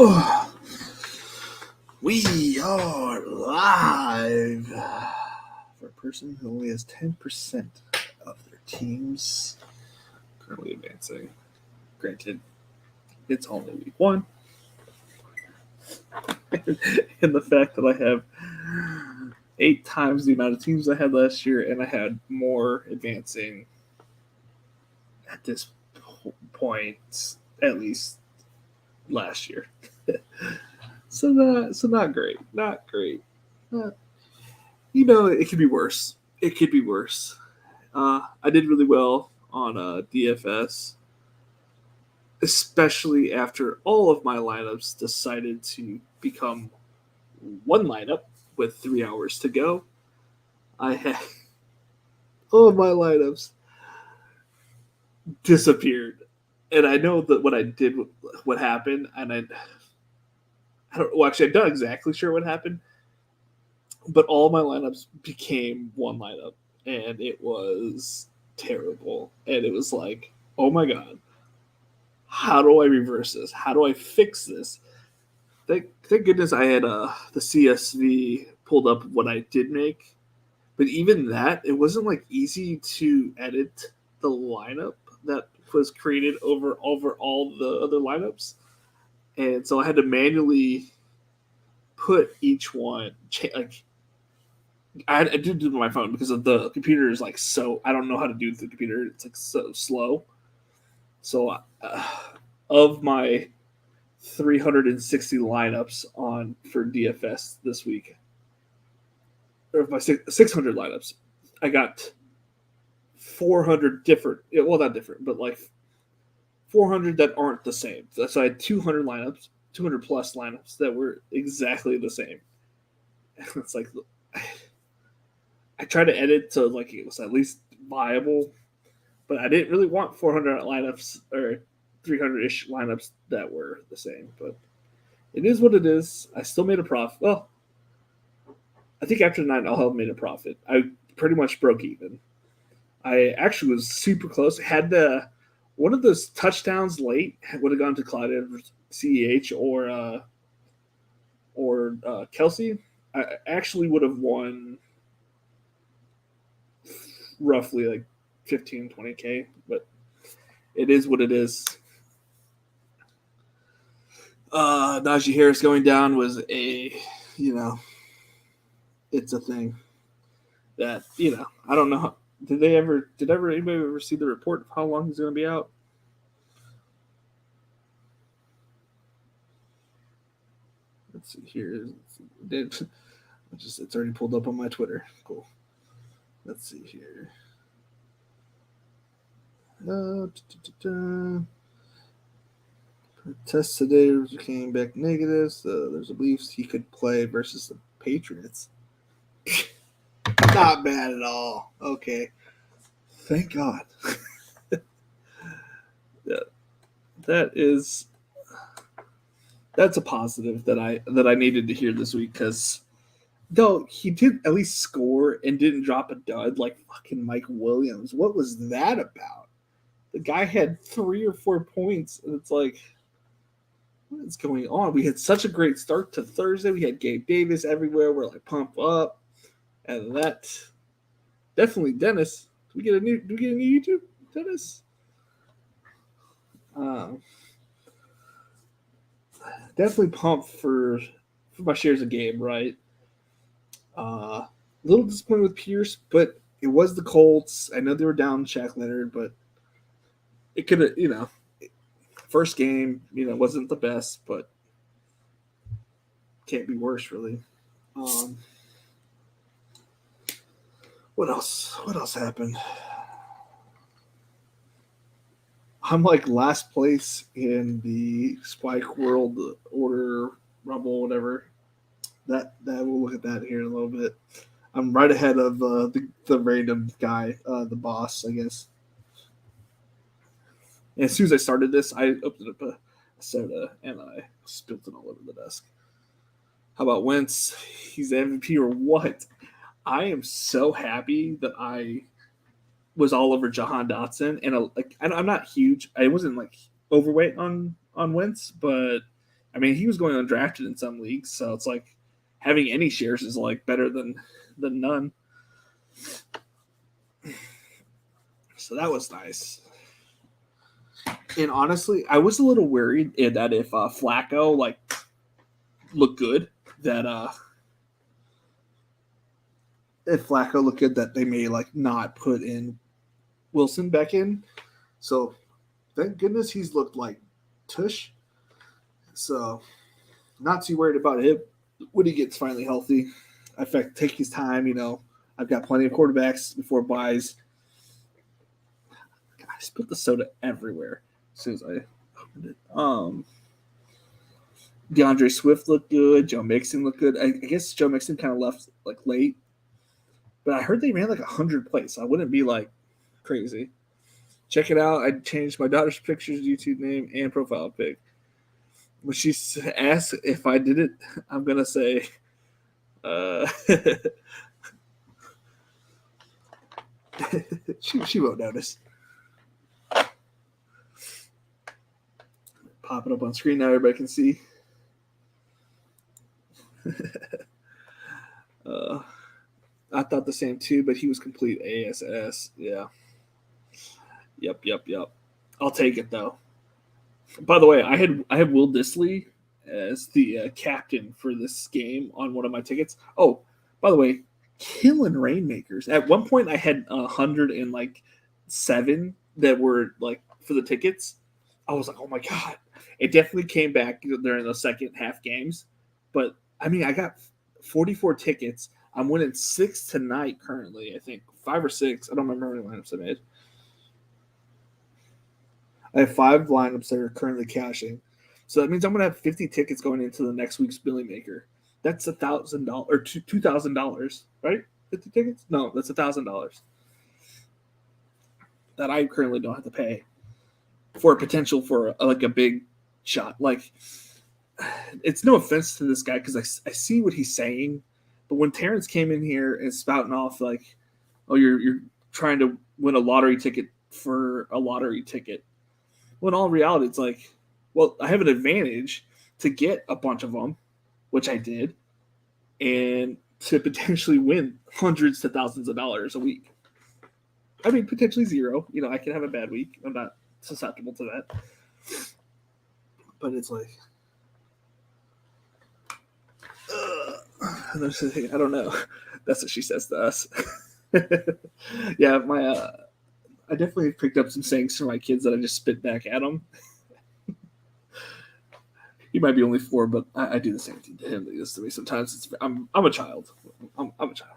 Oh, we are live for a person who only has 10% of their teams currently advancing. Granted, it's only week one. And the fact that I have 8 times the amount of teams I had last year, and I had more advancing at this point, at least last year. So not great. Not great. It could be worse. It could be worse. I did really well on DFS, especially after all of my lineups decided to become one lineup with 3 hours to go. I had all of my lineups disappeared, and I know that what happened, and I don't. Well, actually, I'm not exactly sure what happened, but all my lineups became one lineup, and it was terrible. And it was like, oh my god, how do I reverse this? How do I fix this? Thank goodness I had the CSV pulled up what I did make, but even that, it wasn't like easy to edit the lineup that was created over all the other lineups, and so I had to manually put each one like I did do it on my phone because of the computer is like so. I don't know how to do it with the computer. It's like so slow. So, of my 360 lineups on for DFS this week, or my 600 lineups, I got 400 different. Well, not different, but like 400 that aren't the same. So I had 200 lineups, 200 plus lineups that were exactly the same. It's like I tried to edit so like it was at least viable, but I didn't really want 400 lineups or 300-ish lineups that were the same. But it is what it is. I still made a profit. Well, I think after 9, I'll have made a profit. I pretty much broke even. I actually was super close. Had one of those touchdowns late would have gone to Clyde Edwards, CEH, or Kelsey. I actually would have won roughly like 15, 20K, but it is what it is. Najee Harris going down was it's a thing that, I don't know. Did anybody ever see the report of how long he's going to be out? Let's see here. It's already pulled up on my Twitter. Cool. Let's see here. Test today came back negative. So there's a belief he could play versus the Patriots. Not bad at all. Okay. Thank God. That's a positive that I needed to hear this week, because though he did at least score and didn't drop a dud like fucking Mike Williams. What was that about? The guy had 3 or 4 points, and it's like, what is going on? We had such a great start to Thursday. We had Gabe Davis everywhere. We're like, pump up, and that definitely Dennis. Do we get a new YouTube, Dennis? Definitely pumped for my shares of Gabe, right? A little disappointed with Pierce, but it was the Colts. I know they were down Shaq Leonard, but it could have, first game, wasn't the best, but can't be worse, really. What else? What else happened? I'm like last place in the Spike World Order Rumble, whatever. That we'll look at that here in a little bit. I'm right ahead of the random guy, the boss, I guess. And as soon as I started this, I opened up a soda and I spilled it all over the desk. How about Wentz? He's the MVP or what? I am so happy that I was all over Jahan Dotson, and I'm not huge. I wasn't like overweight on Wentz, but I mean, he was going undrafted in some leagues, so it's like having any shares is like better than none. So that was nice. And honestly, I was a little worried that if Flacco like looked good, that if Flacco looked good, that they may like not put in Wilson back in. So thank goodness he's looked like tush. So not too worried about it when he gets finally healthy. In fact, take his time. I've got plenty of quarterbacks before buys. God, I spilled the soda everywhere as soon as I opened it. DeAndre Swift looked good. Joe Mixon looked good. I guess Joe Mixon kind of left like late, but I heard they ran like 100 plays. So I wouldn't be like crazy. Check it out. I changed my daughter's pictures, YouTube name, and profile pic. When she asked if I did it, I'm gonna say, she won't notice. Pop it up on screen now, everybody can see. I thought the same too, but he was complete ASS. Yeah. Yep. I'll take it though. By the way, I had Will Disley as the captain for this game on one of my tickets. Oh, by the way, killing Rainmakers. At one point, I had 107 that were like for the tickets. I was like, oh my god! It definitely came back during the second half games, but I mean, I got 44 tickets. I'm winning 6 tonight currently. I think 5 or 6. I don't remember how many lineups I made. I have 5 lineups that are currently cashing. So that means I'm gonna have 50 tickets going into the next week's Billy Maker. That's $1,000 or $2,000, right? 50 tickets? No, that's $1,000 that I currently don't have to pay for a potential for like a big shot. Like, it's no offense to this guy because I see what he's saying, but when Terrence came in here and spouting off like, "Oh, you're trying to win a lottery ticket for a lottery ticket," well, in all reality, it's like, well, I have an advantage to get a bunch of them, which I did, and to potentially win hundreds to thousands of dollars a week. I mean, potentially zero. I can have a bad week. I'm not susceptible to that. But it's like, I don't know. That's what she says to us. Yeah, I definitely picked up some sayings from my kids that I just spit back at them. He might be only 4, but I do the same thing to him that he does to me. Sometimes I'm a child. I'm a child.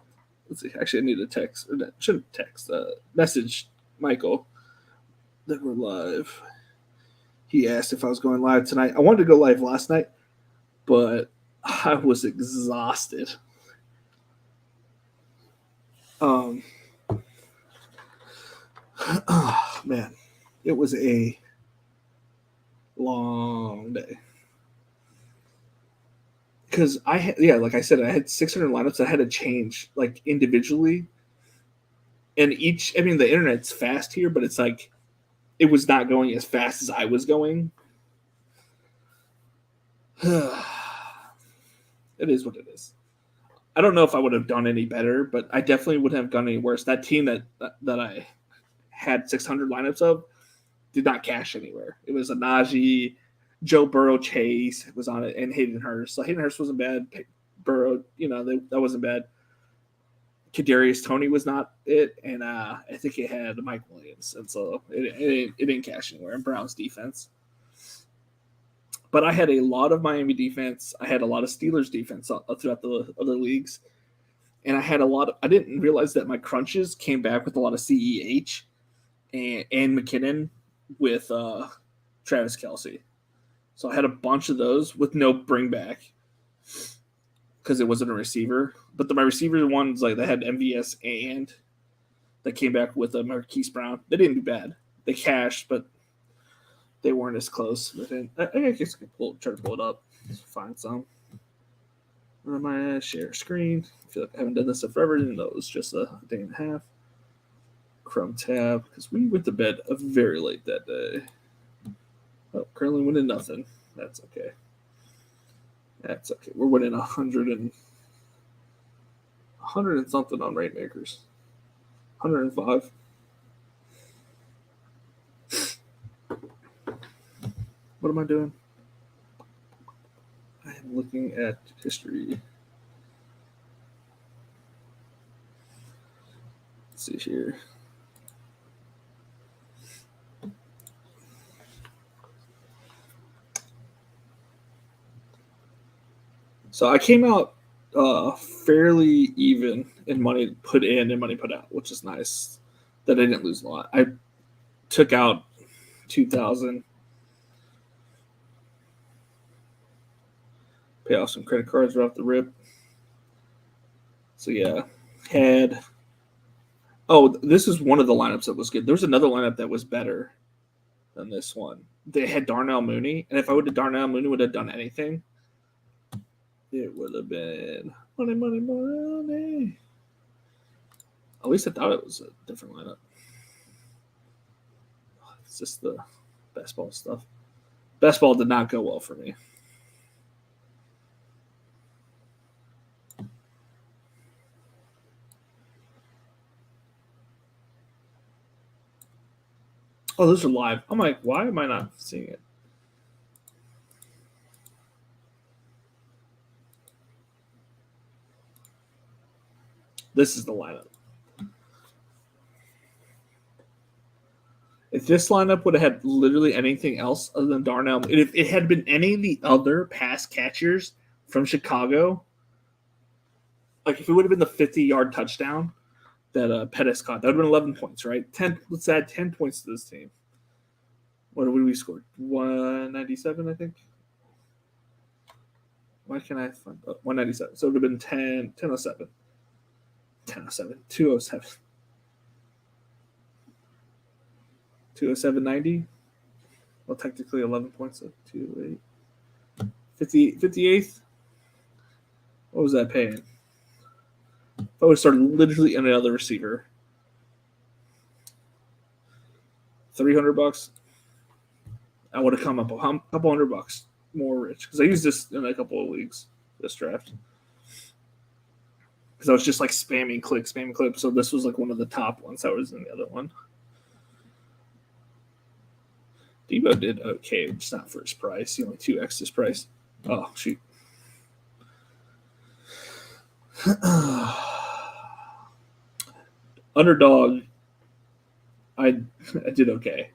Let's see. Actually, I need to text. Or shouldn't text. Message Michael that we're live. He asked if I was going live tonight. I wanted to go live last night, but I was exhausted. Oh, man, it was a long day. Because like I said, I had 600 lineups. I had to change like individually, and each. I mean, the internet's fast here, but it's like it was not going as fast as I was going. It is what it is. I don't know if I would have done any better, but I definitely wouldn't have done any worse. That team that I had 600 lineups of did not cash anywhere. It was a Najee, Joe Burrow, Chase was on it, and Hayden Hurst. So Hayden Hurst wasn't bad. Burrow, that wasn't bad. Kadarius Toney was not it, and I think it had Mike Williams, and so it didn't cash anywhere. And Browns defense, but I had a lot of Miami defense. I had a lot of Steelers defense throughout the other leagues, and I had a lot of. I didn't realize that my crunches came back with a lot of CEH and McKinnon with Travis Kelce. So I had a bunch of those with no bring back because it wasn't a receiver. But my receiver ones, like they had MVS and that came back with Marquise Brown. They didn't do bad. They cashed, but they weren't as close. I guess I can try to pull it up. Find some. On my share screen. I feel like I haven't done this in forever, even though it was just a day and a half. Chrome tab, because we went to bed very late that day. Oh, currently winning nothing. That's okay. That's okay. We're winning 100 and something on Rainmakers. 105. What am I doing? I am looking at history. Let's see here. So I came out fairly even in money put in and money put out, which is nice. That I didn't lose a lot. I took out 2,000, pay off some credit cards right off the rip. So yeah, had. Oh, this is one of the lineups that was good. There was another lineup that was better than this one. They had Darnell Mooney, and if I would have Darnell Mooney would have done anything, it would have been money, money, money. At least I thought it was a different lineup. It's just the best ball stuff. Best ball did not go well for me. Oh, those are live. I'm like, why am I not seeing it? This is the lineup. If this lineup would have had literally anything else other than Darnell, if it had been any of the other pass catchers from Chicago, like if it would have been the 50-yard touchdown that Pettis caught, that would have been 11 points, right? 10. Let's add 10 points to this team. What did we score? 197, I think. Why can't I find 197? So it would have been 1007. 1007. 207. 207.90. Well, technically 11 points. So 2, 8. 58th. What was that paying? If I would have started literally any other receiver, $300, I would have come up a couple $100 more rich because I used this in a couple of leagues this draft. Because I was just like spamming click. So this was like one of the top ones. That was in the other one. Debo did okay, it's not for his price. He only 2x his price. Oh shoot. Underdog, I did okay.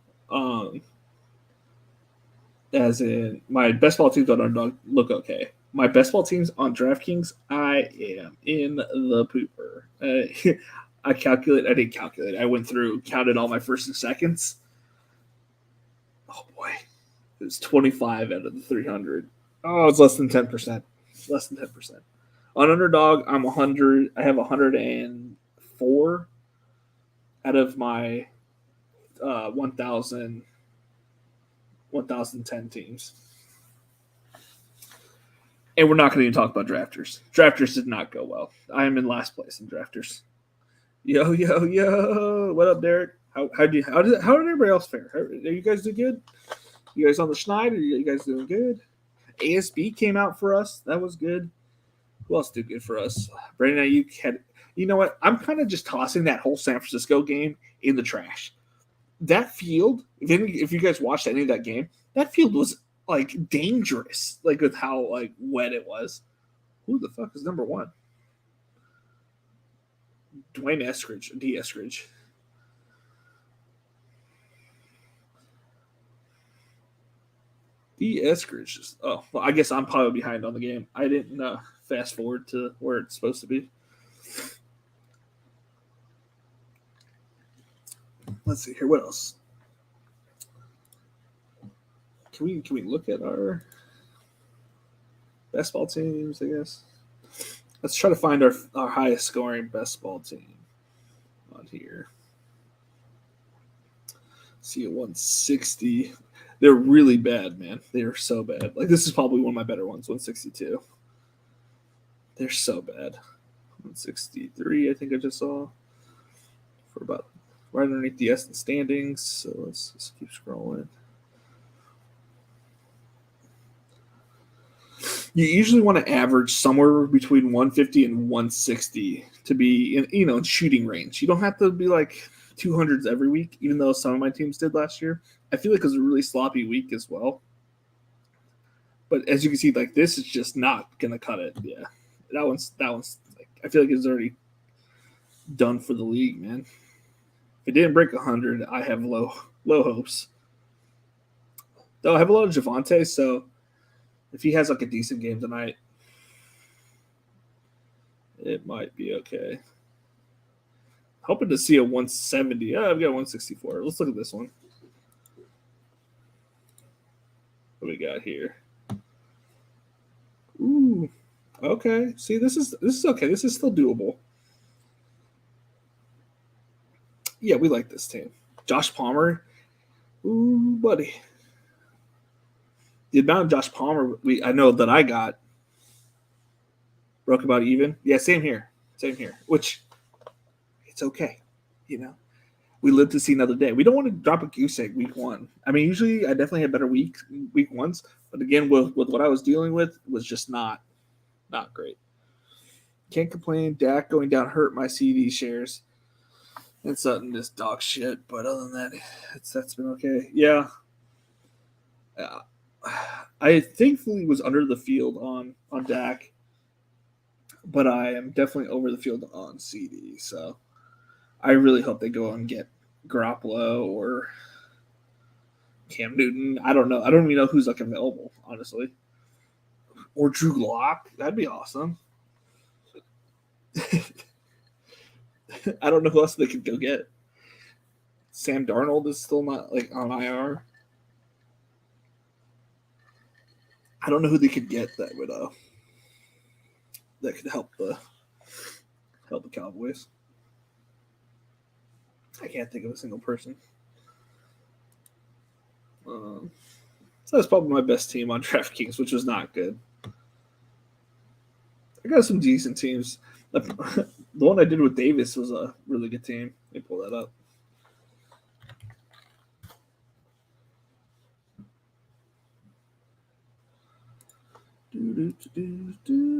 As in my best ball teams on Underdog look okay. My best ball teams on DraftKings, I am in the pooper. I didn't calculate. I went through, counted all my first and seconds. Oh boy, it was 25 out of the 300. Oh, it's less than 10%. Less than 10%. On Underdog, I'm 100. I have 104 out of my 1,010 teams. And we're not going to even talk about drafters. Drafters did not go well. I am in last place in drafters. Yo, yo, yo! What up, Derek? How did everybody else fare? Are you guys doing good? You guys on the schneid? Are you guys doing good? ASB came out for us. That was good. Who else did good for us? Brandon Ayuk had. You know what? I'm kind of just tossing that whole San Francisco game in the trash. That field, if you guys watched any of that game, that field was like dangerous, like with how like wet it was. Who the fuck is number one? Dwayne Eskridge, D. Eskridge. D. Eskridge. Oh, well, I guess I'm probably behind on the game. I didn't fast forward to where it's supposed to be. Let's see here. What else? Can we look at our best ball teams? I guess. Let's try to find our highest scoring best ball team on here. See at 160. They're really bad, man. They are so bad. Like this is probably one of my better ones. 162. They're so bad. 163. I think I just saw for about right underneath the S in standings. So let's just keep scrolling. You usually want to average somewhere between 150 and 160 to be in shooting range. You don't have to be like 200s every week, even though some of my teams did last year. I feel like it was a really sloppy week as well. But as you can see, like this is just not gonna cut it. Yeah, that one's like I feel like it's already done for the league, man. If it didn't break 100, I have low hopes. Though I have a lot of Javante, so if he has like a decent game tonight, it might be okay. Hoping to see a 170. Oh, I've got 164. Let's look at this one. What we got here? Ooh, okay. See, this is okay. This is still doable. Yeah, we like this team. Josh Palmer. Ooh, buddy. The amount of Josh Palmer I know that I got broke about even. Yeah, same here. Same here. Which it's okay. You know, we live to see another day. We don't want to drop a goose egg week one. I mean, usually I definitely had better week ones, but again, with what I was dealing with was just not great. Can't complain. Dak going down hurt my CD shares. And Sutton is dog shit, but other than that, that's been okay. Yeah, I thankfully was under the field on Dak, but I am definitely over the field on CD. So I really hope they go and get Garoppolo or Cam Newton. I don't know. I don't even know who's like available, honestly. Or Drew Lock. That'd be awesome. I don't know who else they could go get. Sam Darnold is still not like on IR. I don't know who they could get that could help the Cowboys. I can't think of a single person. So that's probably my best team on DraftKings, which was not good. I got some decent teams. The one I did with Davis was a really good team. Let me pull that up.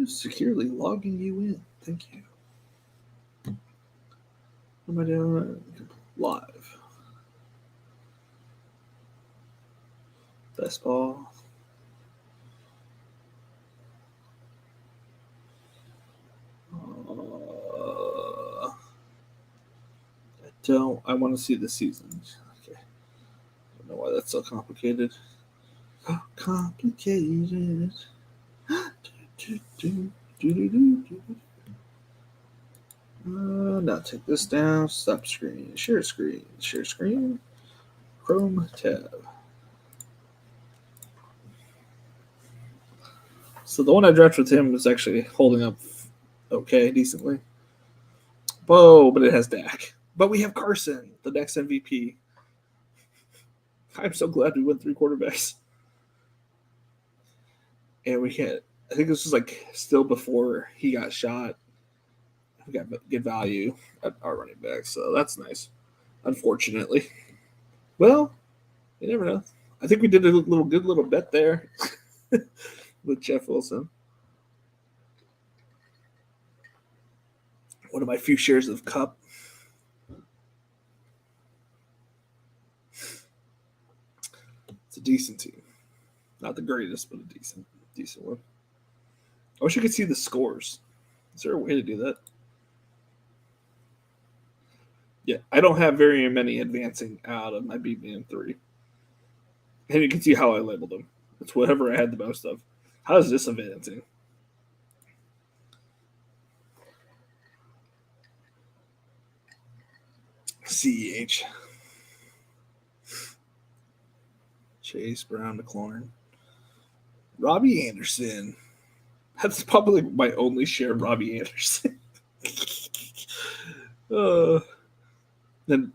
Securely logging you in. Thank you. What am I doing? Live. Best ball. I want to see the seasons. Okay. I don't know why that's so complicated. Complicated. Now take this down. Stop screen. Share screen. Share screen. Chrome tab. So the one I drafted with him was actually holding up okay, decently. Whoa, but it has Dak. But we have Carson, the next MVP. I'm so glad we went 3 quarterbacks. And we hit. I think this was like still before he got shot. We got good value at our running back, so that's nice. Unfortunately. Well, you never know. I think we did a good little bet there with Jeff Wilson. One of my few shares of Cup. It's a decent team. Not the greatest, but a decent one. I wish you could see the scores. Is there a way to do that? Yeah, I don't have very many advancing out of my BBM3. And you can see how I labeled them. It's whatever I had the most of. How is this advancing? CEH. Chase Brown McLaurin. Robbie Anderson. That's probably my only share of Robbie Anderson. Then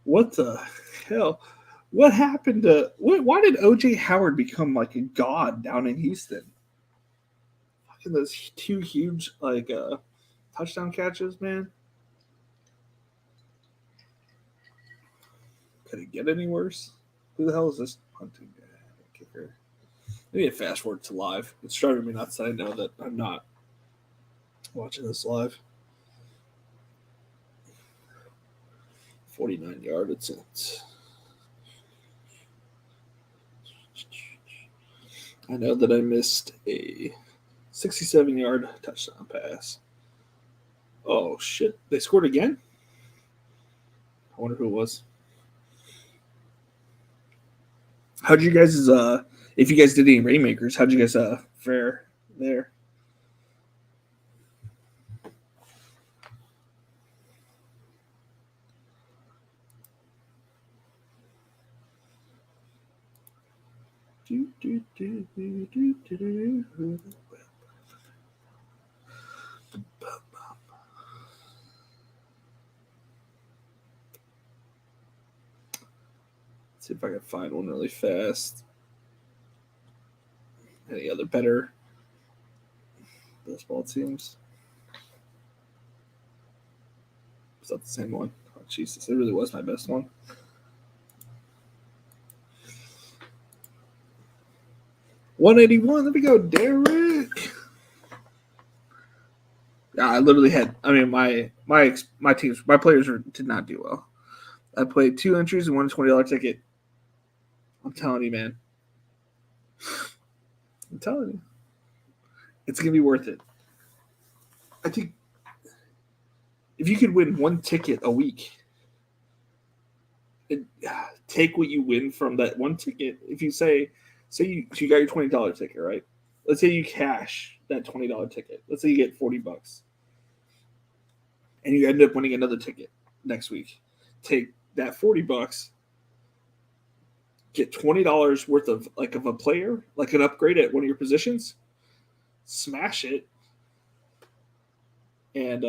what the hell? What happened to why did OJ Howard become like a god down in Houston? Fucking those 2 huge like touchdown catches, man. Could it get any worse? Who the hell is this punting kicker? Maybe a fast forward to live. It's driving me nuts that I know that I'm not watching this live. 49-yard attempt. I know that I missed a 67-yard touchdown pass. Oh, shit. They scored again? I wonder who it was. How'd you guys, if you guys did any Rainmakers, how'd you guys fare there? See if I can find one really fast. Any other better baseball teams? Is that the same one? Oh, Jesus, it really was my best one. $181. There we go, Derek. Yeah, I literally had. I mean, my teams, my players did not do well. I played 2 entries and won a $20 ticket. I'm telling you, man. I'm telling you, it's gonna be worth it. I think if you could win 1 ticket a week, and take what you win from that 1 ticket. If you say you got your $20 ticket, right? Let's say you cash that $20 ticket. Let's say you get $40, and you end up winning another ticket next week. Take that $40, get $20 worth of a player, like an upgrade at one of your positions, smash it, and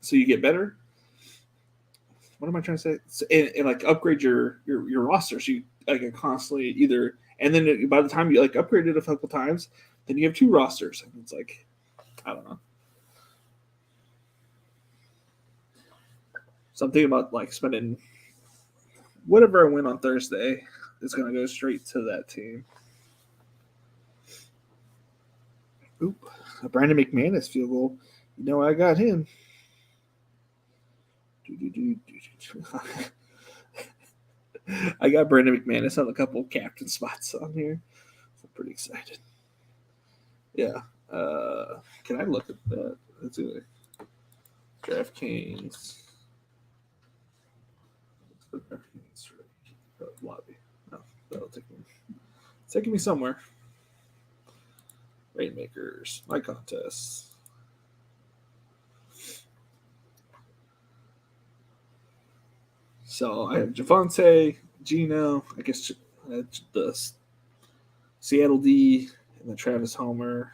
so you get better. What am I trying to say? So, and like upgrade your roster, so you can constantly either, and then by the time you upgrade it a couple times, then you have 2 rosters, and it's I don't know. Something about spending whatever I win on Thursday is going to go straight to that team. Oop, a Brandon McManus field goal. You know I got him. I got Brandon McManus on a couple captain spots on here. I'm pretty excited. Yeah. Can I look at that? Let's do it. DraftKings. Lobby. No, that'll take me. It's taking me somewhere. Rainmakers. My contests. So I have Javonte, Gino, I guess the Seattle D, and then Travis Homer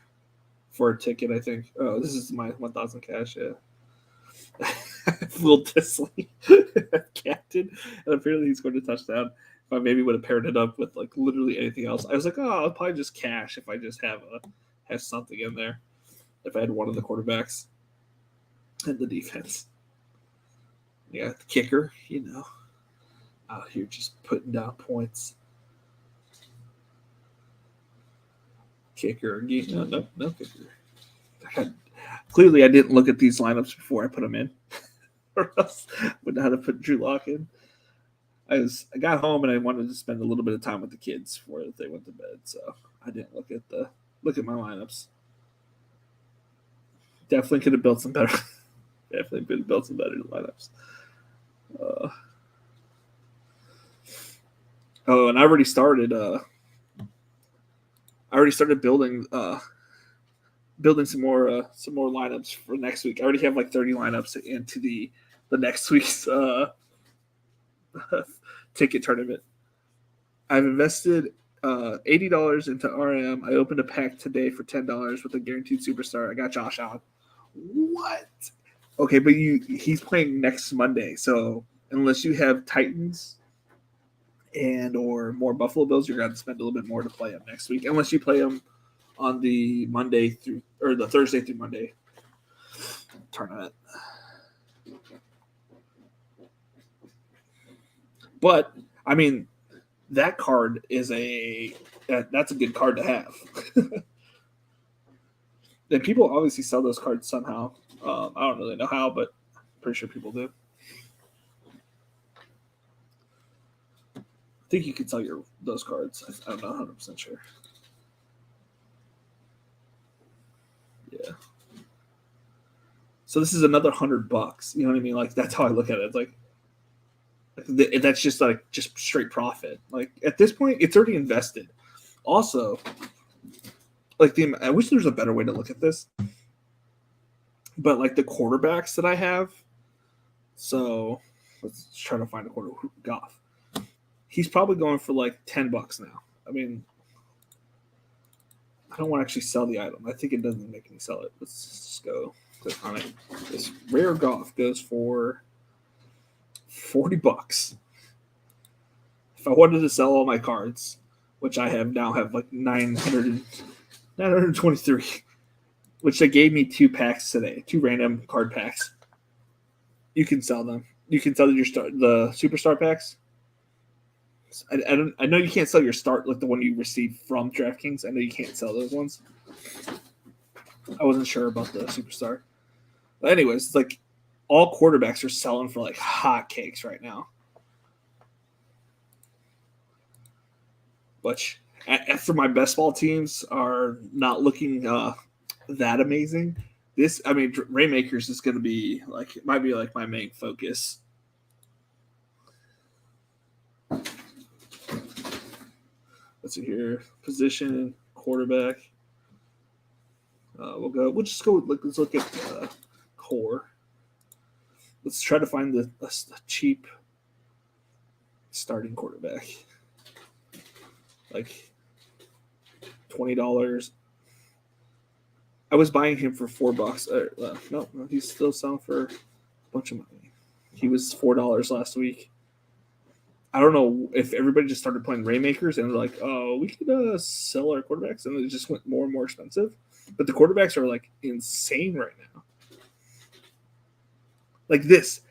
for a ticket, I think. Oh, this is my 1,000 cash, yeah. Will Disley, captain, and apparently he scored a touchdown. If I maybe would have paired it up with literally anything else, I was like, oh, I'll probably just cash if I just have something in there. If I had one of the quarterbacks and the defense, yeah, the kicker, out here just putting down points. Kicker again? No kicker. Clearly, I didn't look at these lineups before I put them in, or else I would not have put Drew Lock in. I got home and I wanted to spend a little bit of time with the kids before they went to bed, so I didn't look at my lineups. Definitely could have built some better. Definitely could have built some better lineups. And I already started. Building some more lineups for next week. I already have 30 lineups into the next week's ticket tournament. I've invested $80 into RM. I opened a pack today for $10 with a guaranteed superstar. I got Josh Allen. What? Okay, but he's playing next Monday, so unless you have Titans and or more Buffalo Bills, you're going to spend a little bit more to play him next week, unless you play him on the Monday through or the Thursday through Monday tournament. But I mean, that card is that's a good card to have. And people obviously sell those cards somehow. I don't really know how, but I'm pretty sure people do. I think you can sell those cards. I'm not 100% sure. Yeah. So this is another $100. You know what I mean? Like that's how I look at it. It's like that's just like just straight profit. Like at this point, it's already invested. Also, like I wish there was a better way to look at this, but like the quarterbacks that I have. So let's try to find a quarter. Goff. He's probably going for like $10 now. I mean, I don't want to actually sell the item. I think it doesn't make me sell it. Let's just go click on it. This rare Goff goes for $40. If I wanted to sell all my cards, which I have like 923, which they gave me 2 packs today, 2 random card packs. You can sell them. You can sell the superstar packs. I know you can't sell your start, like the one you received from DraftKings. I know you can't sell those ones. I wasn't sure about the superstar. But anyways, it's like all quarterbacks are selling for like hotcakes right now. Which after my best ball teams are not looking that amazing. Rainmakers is going to be like, it might be like my main focus. Let's see here. Position, quarterback. We'll just go. Let's look at core. Let's try to find the cheap starting quarterback. Like $20. I was buying him for $4. No, he's still selling for a bunch of money. He was $4 last week. I don't know if everybody just started playing Rainmakers and they're like, oh, we could sell our quarterbacks, and it just went more and more expensive. But the quarterbacks are like insane right now. Like this,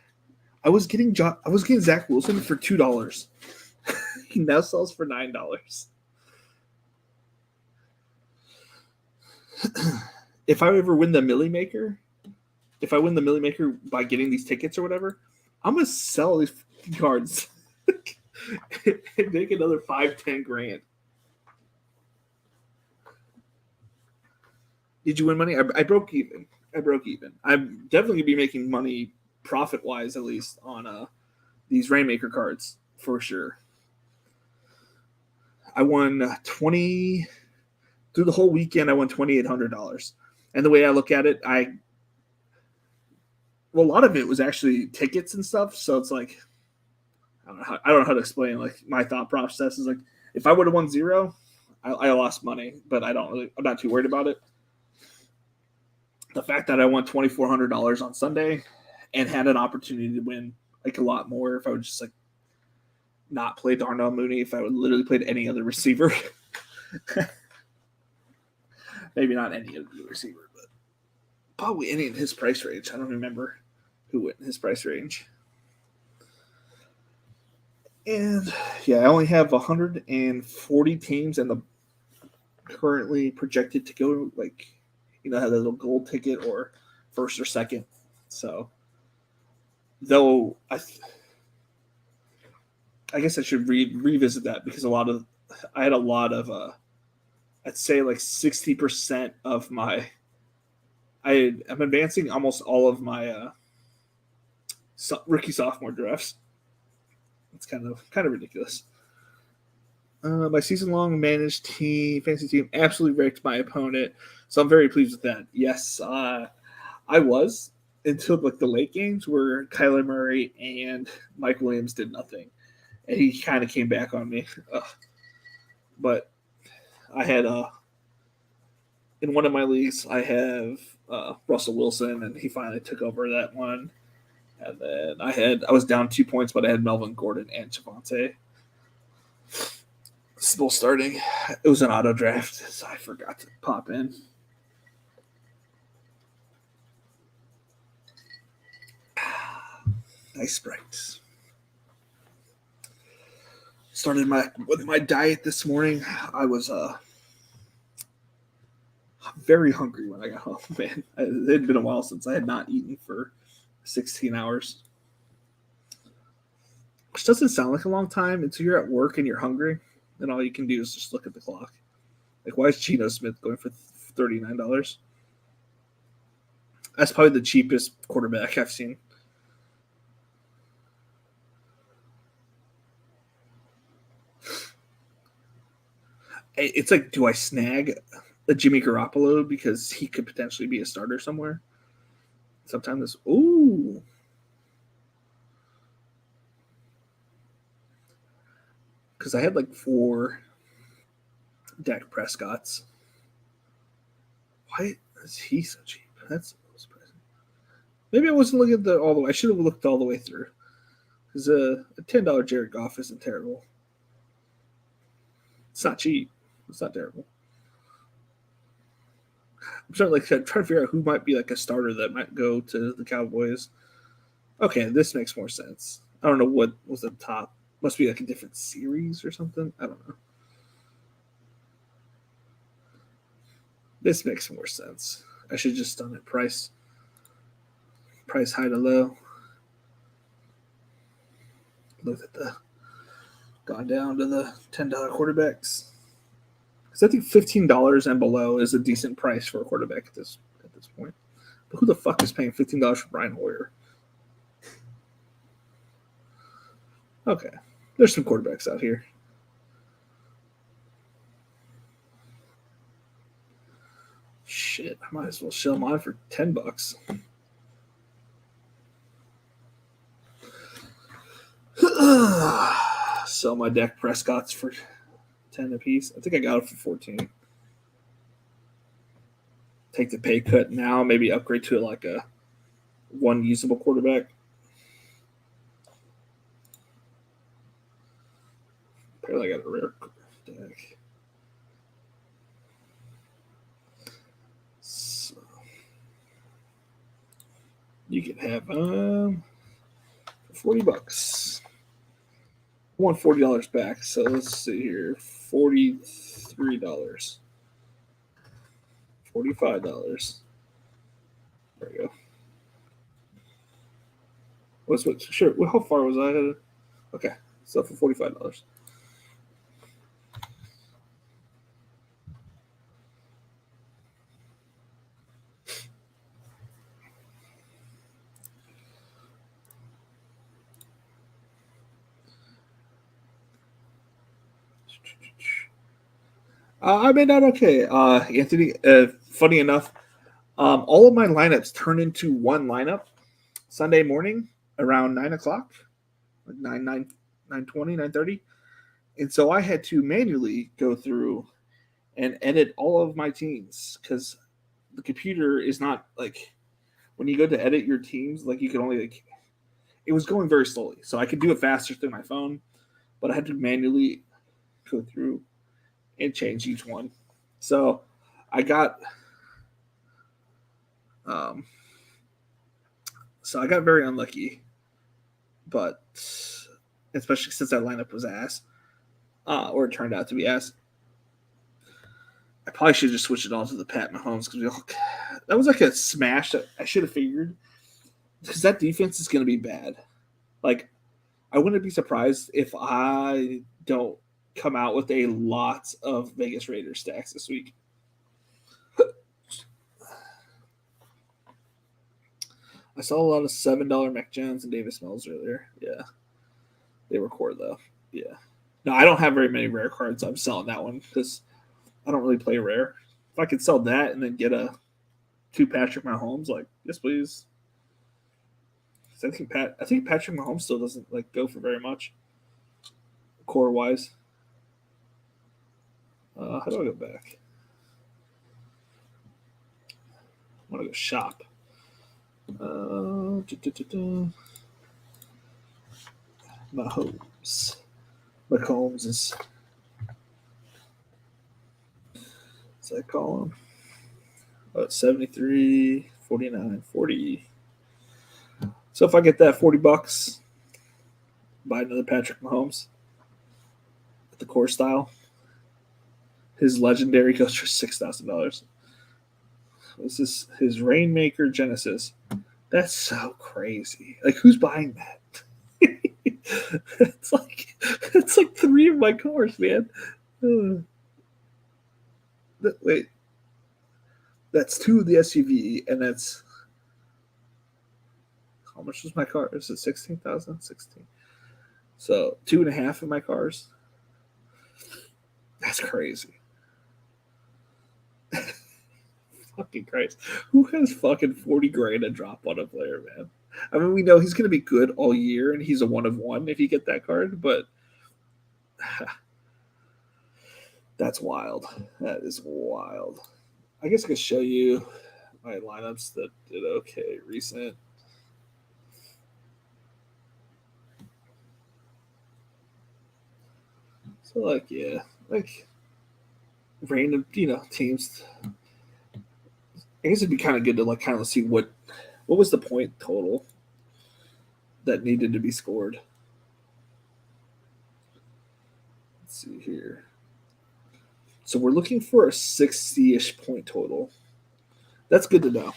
I was getting Zach Wilson for $2. He now sells for $9. If I ever win the Millie Maker, if I win the Millie Maker by getting these tickets or whatever, I'm gonna sell these cards and make another 5-10 grand. Did you win money? I broke even. I'm definitely gonna be making money profit wise, at least on these Rainmaker cards for sure. I won 20 through the whole weekend. I won $2,800, and the way I look at it, a lot of it was actually tickets and stuff. So it's like I don't know how to explain. Like my thought process is like, if I would have won 0, I lost money, but I'm not too worried about it. The fact that I won $2,400 on Sunday and had an opportunity to win like a lot more if I would just like not play Darnell Mooney, if I would literally played any other receiver. Maybe not any other receiver, but probably any in his price range. I don't remember who went in his price range. And yeah, I only have 140 teams, and the currently projected to go like, have a little gold ticket or first or second. So though I guess I should revisit that, because I had a lot of I'd say like 60% of my I'm advancing almost all of my rookie sophomore drafts. It's kind of ridiculous. My season-long managed fantasy team absolutely wrecked my opponent, so I'm very pleased with that. Yes, I was, until like the late games where Kyler Murray and Mike Williams did nothing, and he kind of came back on me. But I had in one of my leagues, I have Russell Wilson, and he finally took over that one. And then I was down 2 points, but I had Melvin Gordon and Javonte still starting. It was an auto draft, so I forgot to pop in. Nice sprites. Started my diet this morning. I was very hungry when I got home, man. It had been a while since I had not eaten for 16 hours. Which doesn't sound like a long time until you're at work and you're hungry, and all you can do is just look at the clock. Like, why is Geno Smith going for $39? That's probably the cheapest quarterback I've seen. It's like, do I snag a Jimmy Garoppolo because he could potentially be a starter somewhere? Sometimes, ooh. Because I had like 4 Dak Prescotts. Why is he so cheap? That's surprising. Maybe I wasn't looking at all the way. I should have looked all the way through. Because a $10 Jared Goff isn't terrible. It's not cheap. It's not terrible. I'm trying to figure out who might be like a starter that might go to the Cowboys. Okay, this makes more sense. I don't know what was at the top. Must be like a different series or something. I don't know. This makes more sense. I should have just done it price high to low. Look at gone down to the $10 quarterbacks. Because I think $15 and below is a decent price for a quarterback at this point. But who the fuck is paying $15 for Brian Hoyer? Okay, there's some quarterbacks out here. Shit, I might as well sell mine for $10. Sell my Dak Prescotts for 10 apiece. I think I got it for 14. Take the pay cut now, maybe upgrade to like a one usable quarterback. Apparently I got a rare deck. So you can have $40. I want $40 back, so let's see here. $43. $45. There we go. Sure. Well, how far was I? Okay, so for $45. I made out okay, Anthony. Funny enough, all of my lineups turn into one lineup Sunday morning around 9:00, like 9:20, 9:30, and so I had to manually go through and edit all of my teams because the computer is not like when you go to edit your teams, like you can only like it was going very slowly, so I could do it faster through my phone, but I had to manually go through and change each one. So I got um, very unlucky, but especially since that lineup was ass, or it turned out to be ass. I probably should have just switched it on to the Pat Mahomes because that was like a smash that I should have figured because that defense is going to be bad. Like, I wouldn't be surprised if I don't come out with a lot of Vegas Raiders stacks this week. I saw a lot of $7 Mac Jones and Davis Mills earlier. Yeah. They were core, though. Yeah. No, I don't have very many rare cards. I'm selling that one because I don't really play rare. If I could sell that and then get a 2 Patrick Mahomes, like, yes, please. I think Patrick Mahomes still doesn't like go for very much core wise. How do I go back? I want to go shop. Mahomes. Mahomes is. What's that call him? Oh, 73, 49, 40. So if I get that $40, buy another Patrick Mahomes. the core style. His legendary goes for $6,000. This is his Rainmaker Genesis. That's so crazy. Like, who's buying that? it's like 3 of my cars, man. Wait, that's 2 of the SUV, and that's how much was my car? Is it 16,000? 16. So 2.5 of my cars. That's crazy. Fucking Christ. Who has fucking 40 grand to drop on a player, man? I mean, we know he's going to be good all year, and he's a 1 of 1 if you get that card, but that's wild. That is wild. I guess I could show you my lineups that did okay recent. So, like, yeah, like random, teams. I guess it'd be kind of good to like kind of see what was the point total that needed to be scored. Let's see here. So we're looking for a 60-ish point total. That's good to know.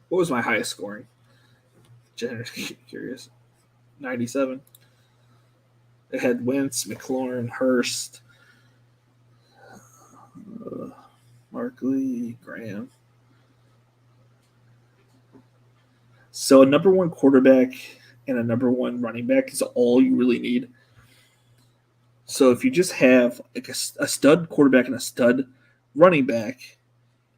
What was my highest scoring? Generally curious. 97. It had Wentz, McLaurin, Hurst, Markley, Graham. So a number 1 quarterback and a number 1 running back is all you really need. So if you just have like a stud quarterback and a stud running back,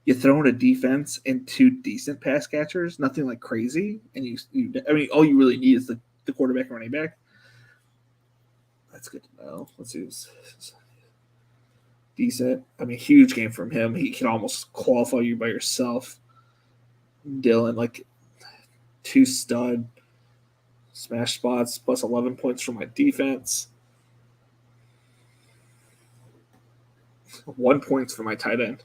you throw in a defense and 2 decent pass catchers, nothing like crazy, and all you really need is the quarterback and running back. That's good to know. Let's see. Decent. I mean, huge game from him. He can almost qualify you by yourself. Dylan, like 2 stud smash spots plus 11 points from my defense. 1 point for my tight end.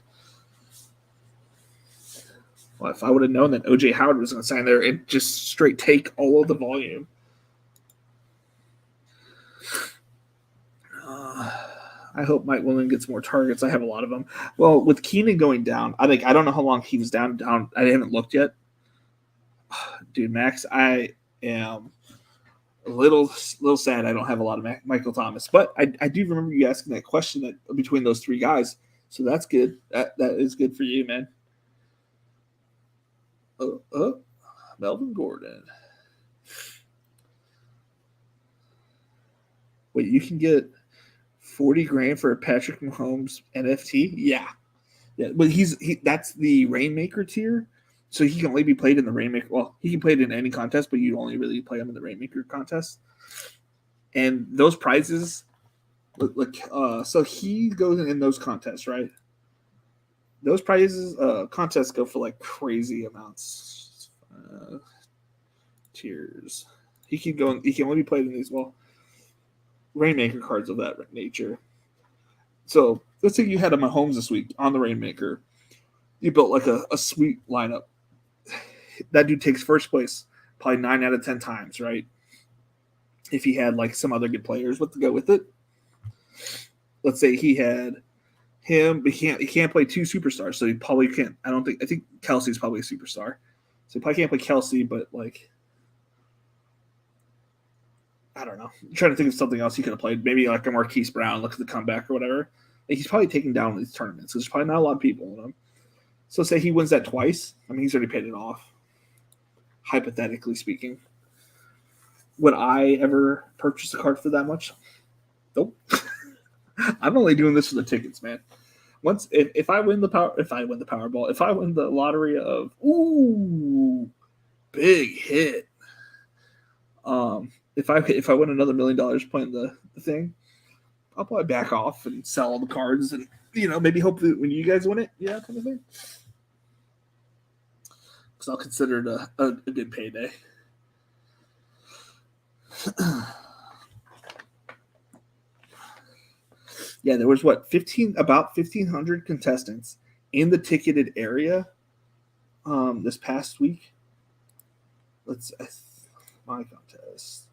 Well, if I would have known that OJ Howard was going to sign there, it'd just straight take all of the volume. I hope Mike Williams gets more targets. I have a lot of them. Well, with Keenan going down, I don't know how long he was down. I haven't looked yet. Dude, Max, I am a little sad I don't have a lot of Michael Thomas. But I do remember you asking that question between those 3 guys. So that's good. That is good for you, man. Melvin Gordon. Wait, you can get 40 grand for a Patrick Mahomes NFT? Yeah. But that's the Rainmaker tier, so he can only be played in the Rainmaker. Well, he can play it in any contest, but you only really play him in the Rainmaker contest. And those prizes, so he goes in those contests, right? Those prizes, contests go for like crazy amounts. Tiers. He can only be played in these. Well, Rainmaker cards of that nature. So let's say you had a Mahomes this week on the Rainmaker. You built like a sweet lineup. That dude takes first place probably 9 out of 10 times, right? If he had like some other good players to go with it. Let's say he had him, but he can't play 2 superstars, so he probably can't. I think Kelsey's probably a superstar. So he probably can't play Kelsey, but like I don't know. I'm trying to think of something else he could have played. Maybe like a Marquise Brown, look at the comeback or whatever. Like he's probably taking down these tournaments. There's probably not a lot of people in them. So say he wins that twice. I mean, he's already paid it off, hypothetically speaking. Would I ever purchase a card for that much? Nope. I'm only doing this for the tickets, man. If I win the Powerball, if I win the lottery of big hit. If I win another $1 million playing the thing, I'll probably back off and sell all the cards and maybe hope that when you guys win it, kind of thing. Because I'll consider it a good payday. Yeah, there was about 1,500 contestants in the ticketed area. this past week. My contest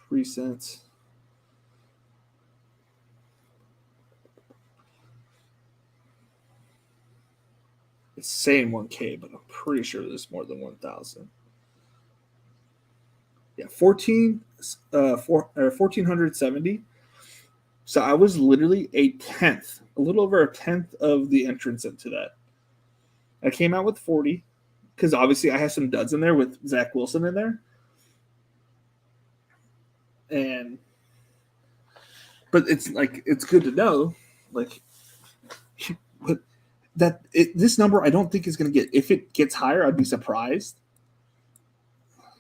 recent. It's saying 1K, but I'm pretty sure there's more than 1,000. Yeah, 1,470. So I was literally a little over a tenth of the entrance into that. I came out with 40 because obviously I have some duds in there with Zach Wilson in there, but it's good to know, like, this number I don't think is going to get. If it gets higher, I'd be surprised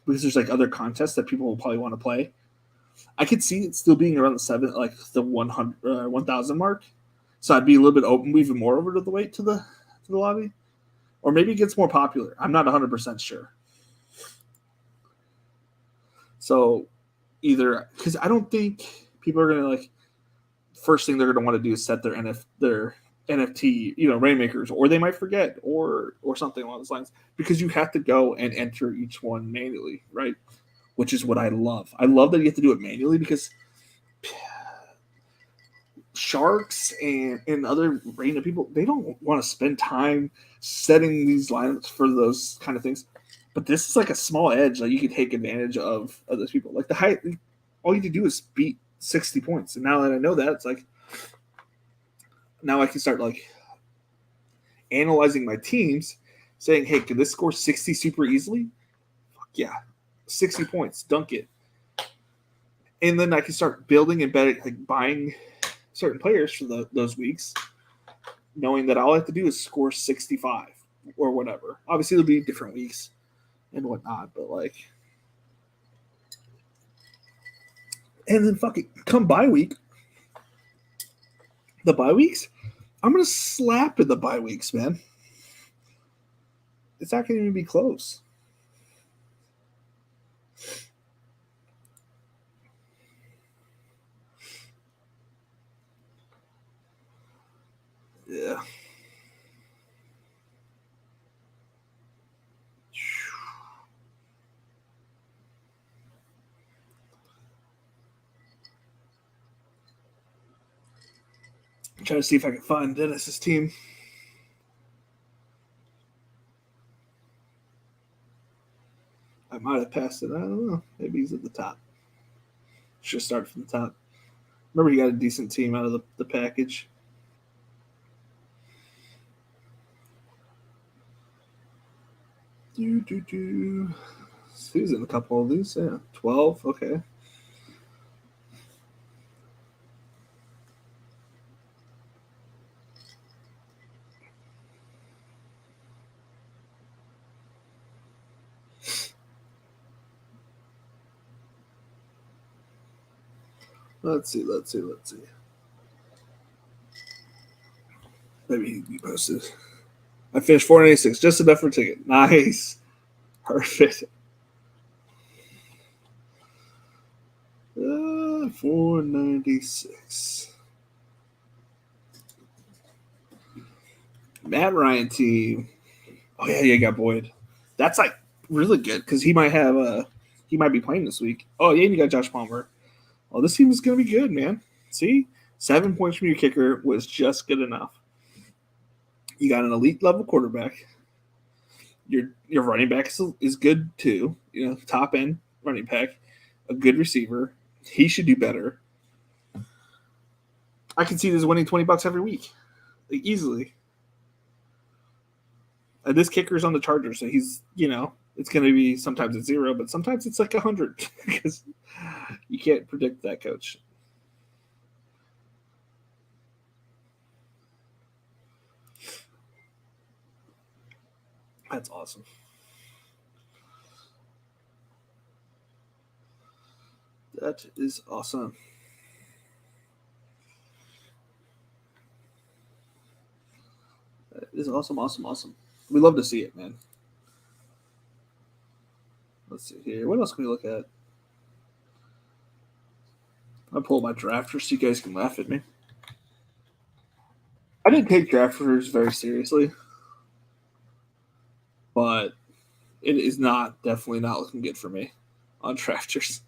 because there's like other contests that people will probably want to play. I could see it still being around the 1,000 mark. So I'd be a little bit open, even more over to the weight to the lobby, or maybe it gets more popular. I'm not 100% sure. So either because I don't think people are gonna first thing they're gonna want to do is set their NFT, rainmakers, or they might forget, or something along those lines, because you have to go and enter each one manually, right? Which is what I love. I love that you have to do it manually because sharks and other random people, they don't want to spend time setting these lineups for those kind of things. But this is like a small edge that you can take advantage of those people. Like the height, all you need to do is beat 60 points. And now that I know that, it's like now I can start analyzing my teams, saying, hey, can this score 60 super easily? Fuck yeah. 60 points, dunk it. And then I can start building and betting, buying certain players for those weeks, knowing that all I have to do is score 65 or whatever. Obviously, there'll be different weeks and whatnot, but and then come bye week. The bye weeks, I'm gonna slap in the bye weeks, man. It's not gonna even be close. Yeah. I'm trying to see if I can find Dennis's team. I might have passed it. I don't know. Maybe he's at the top. Should start from the top. Remember, he got a decent team out of the package. He's in a couple of these. Yeah, 12. Okay. Let's see. Maybe he posted. I finished 496, just enough for a ticket. Nice. Perfect. 496. Matt Ryan team. Oh yeah, you got Boyd. That's really good because he might be playing this week. Oh yeah, you got Josh Palmer. Oh, this team is gonna be good, man. See, 7 points from your kicker was just good enough. You got an elite level quarterback. Your running back is good too. Top end running back, a good receiver. He should do better. I can see this winning $20 every week, easily. This kicker's on the Chargers, so he's it's going to be sometimes it's 0, but sometimes it's 100 because you can't predict that, coach. That's awesome. That is awesome. That is awesome. We love to see it, man. Let's see here. What else can we look at? I'll pull my drafters so you guys can laugh at me. I didn't take drafters very seriously. but it is definitely not looking good for me on drafters.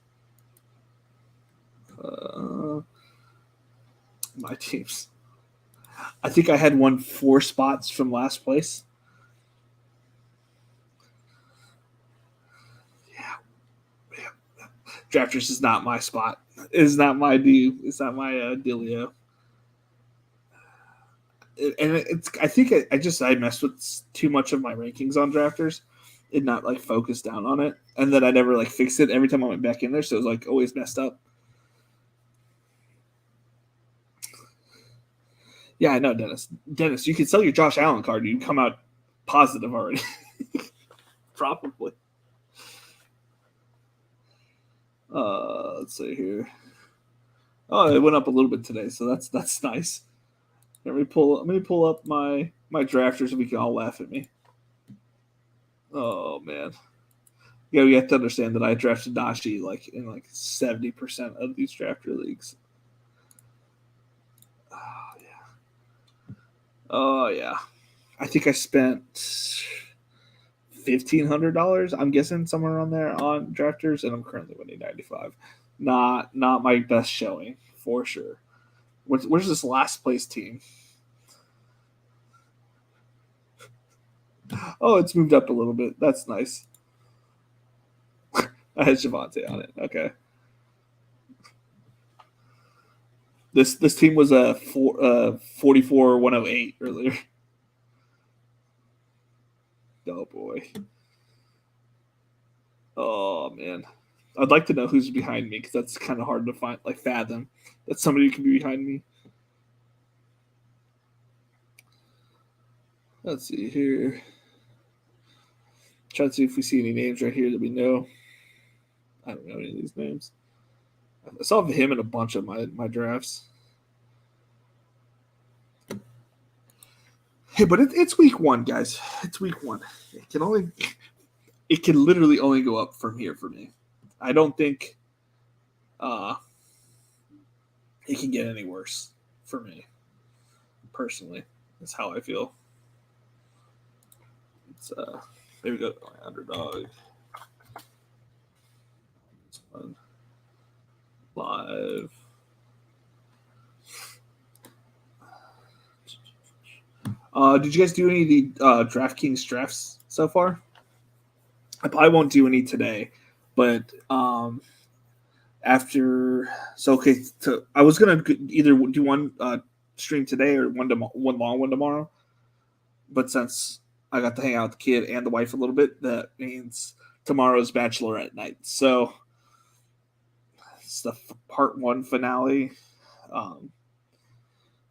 My teams. I think I had won 4 spots from last place. Yeah. Drafters is not my spot. It is not my deal. It's not my dealio. And it's. I think I messed with too much of my rankings on drafters, and not like focus down on it, and then I never like fixed it every time I went back in there. So it was like always messed up. Yeah, I know, Dennis. Dennis, you can sell your Josh Allen card. You come out positive already. Probably. Let's see here. Oh, it went up a little bit today, so that's nice. Let me pull up my drafters, and we can all laugh at me. Oh man, yeah, you have to understand that I drafted Nashi like in like 70% of these drafter leagues. Oh yeah. Oh yeah. I think I spent $1,500. I'm guessing somewhere around there on drafters, and I'm currently winning 95. Not my best showing for sure. Where's this last place team? Oh, it's moved up a little bit. That's nice. I had Javante on it. Okay. This team was a 44-108 earlier. Oh boy. Oh man. I'd like to know who's behind me because that's kind of hard to find, like fathom that somebody could be behind me. Let's see here. Try to see if we see any names right here that we know. I don't know any of these names. I saw him in a bunch of my drafts. Hey, but it's week 1, guys. It's week 1. It can literally only go up from here for me. I don't think it can get any worse for me personally. That's how I feel. It's there we go. Underdog. This one. Live. Did you guys do any of the DraftKings drafts so far? I probably won't do any today, but after so I was gonna either do one stream today or one long one tomorrow, but since I got to hang out with the kid and the wife a little bit, that means tomorrow's bachelorette night. So it's the part 1 finale.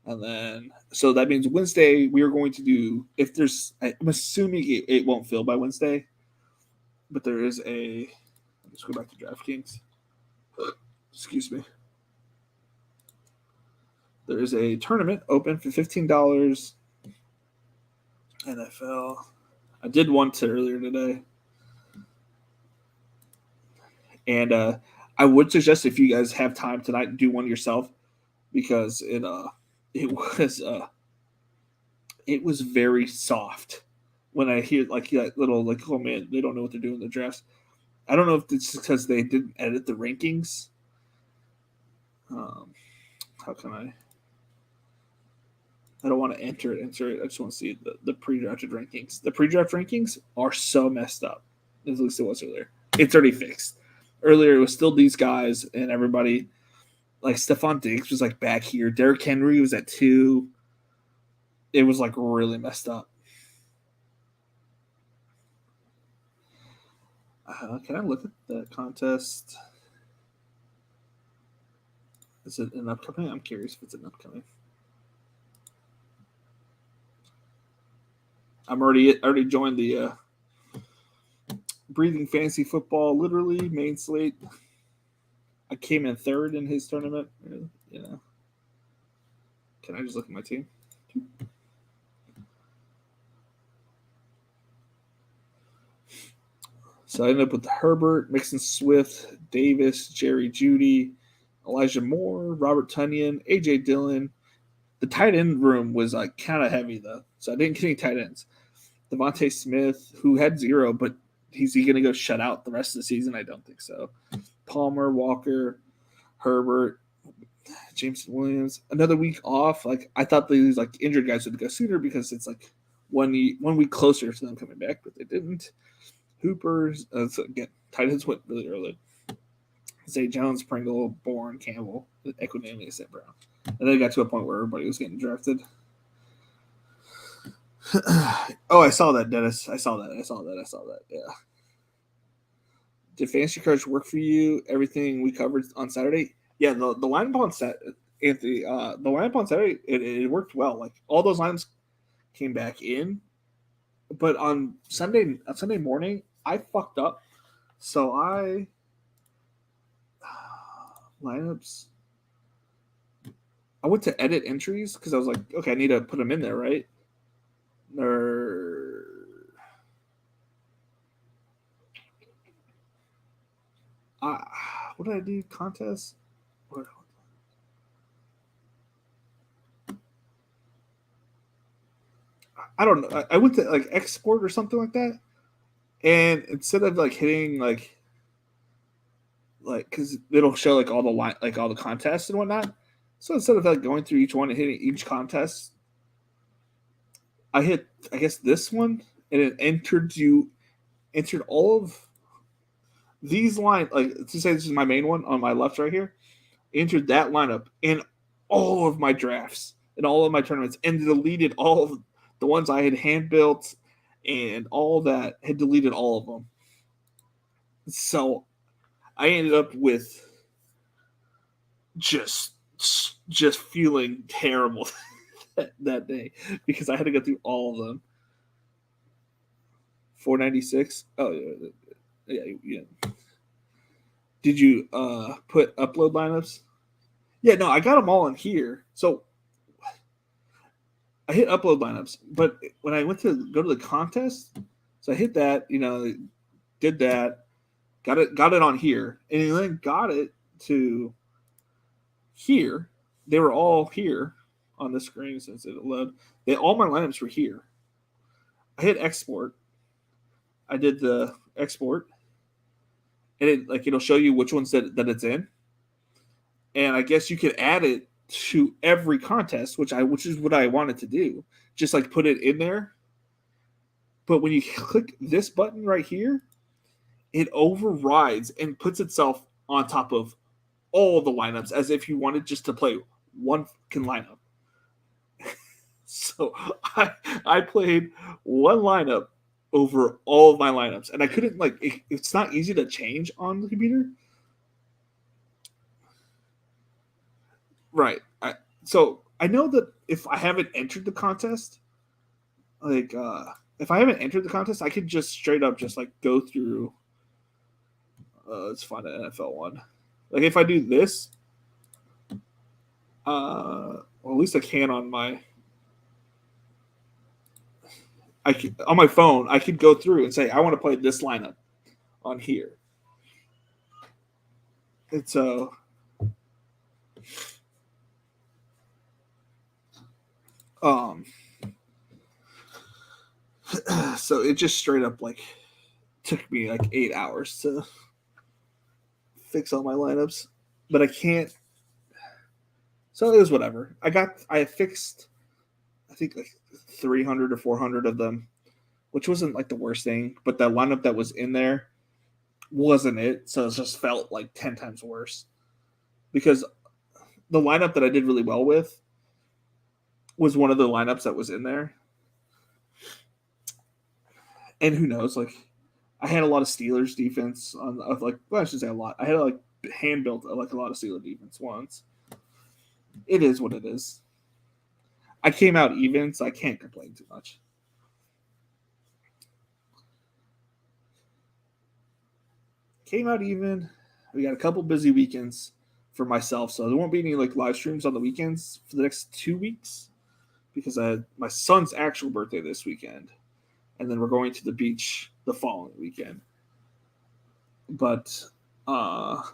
And then, so that means Wednesday we are going to do. If there's, I'm assuming it won't fill by Wednesday, but there is a. Let's go back to DraftKings. Excuse me. There is a tournament open for $15. NFL. I did one earlier today, and I would suggest if you guys have time tonight, do one yourself because it was very soft when I hear like that little like, oh man, they don't know what they're doing in the drafts. I don't know if it's because they didn't edit the rankings. How can I? I don't want to enter it. I just want to see the pre-drafted rankings. The pre-draft rankings are so messed up. At least it was earlier. It's already fixed. Earlier, it was still these guys and everybody. Like Stephon Diggs was like back here. Derrick Henry was at 2. It was like really messed up. Can I look at the contest? Is it an upcoming? I'm curious if it's an upcoming. I'm already joined the Breathing Fantasy Football, literally main slate. I came in 3rd in his tournament. Yeah. Can I just look at my team? So I ended up with Herbert, Mixon Swift, Davis, Jerry Jeudy, Elijah Moore, Robert Tonyan, A.J. Dillon. The tight end room was like kind of heavy though, so I didn't get any tight ends. Devontae Smith, who had 0, but is he going to go shut out the rest of the season? I don't think so. Palmer, Walker, Herbert, Jameson Williams. Another week off. Like I thought these like injured guys would go sooner because it's like 1 week closer to them coming back, but they didn't. Hoopers, so again, tight ends went really early. Zay Jones, Pringle, Bourne, Campbell, Equinemius, St. Brown. And then it got to a point where everybody was getting drafted. Oh, I saw that, Dennis. I saw that. Yeah. Did fantasy cards work for you? Everything we covered on Saturday? Yeah, the lineup on set, Anthony. The lineup on Saturday, it worked well. Like all those lineups came back in, but on Sunday morning, I fucked up. So lineups. I went to edit entries because I was like, okay, I need to put them in there, right? Or what did I do? Contest? I don't know. I went to like export or something like that, and instead of like hitting like because it'll show like all the line like all the contests and whatnot. So instead of like going through each one and hitting each contest, I hit I guess this one and it entered all of these line like to say this is my main one on my left right here. Entered that lineup in all of my drafts and all of my tournaments and deleted all of the ones I had hand built and all that had deleted all of them. So I ended up with just feeling terrible that day because I had to go through all of them. 496. Oh yeah. Did you put upload lineups? Yeah, no, I got them all in here. So I hit upload lineups, but when I went to go to the contest, so I hit that, did that, got it on here, and then got it to here. They were all here on the screen since it loaded. All my lineups were here. I hit export. I did the export, and it'll show you which ones that it's in. And I guess you could add it to every contest, which is what I wanted to do. Just like put it in there. But when you click this button right here, it overrides and puts itself on top of all the lineups as if you wanted just to play one fucking lineup. So I played one lineup over all of my lineups, and I couldn't it's not easy to change on the computer. Right. So I know that if I haven't entered the contest, if I haven't entered the contest, I could just straight up just go through. Let's find an NFL one. Like if I do this, well, at least I can on my. On my phone, I could go through and say I want to play this lineup on here. And so. So it just straight up took me 8 hours to fix all my lineups, but I can't. So it was whatever. I fixed, I think 300 or 400 of them, which wasn't the worst thing, but the lineup that was in there wasn't it. So it just felt 10 times worse because the lineup that I did really well with was one of the lineups that was in there. And who knows, I had a lot of Steelers defense on I should say a lot. I had hand built a lot of Steelers defense once. It is what it is. I came out even, so I can't complain too much. Came out even. We got a couple busy weekends for myself, so there won't be any live streams on the weekends for the next 2 weeks because I had my son's actual birthday this weekend, and then we're going to the beach the following weekend. But it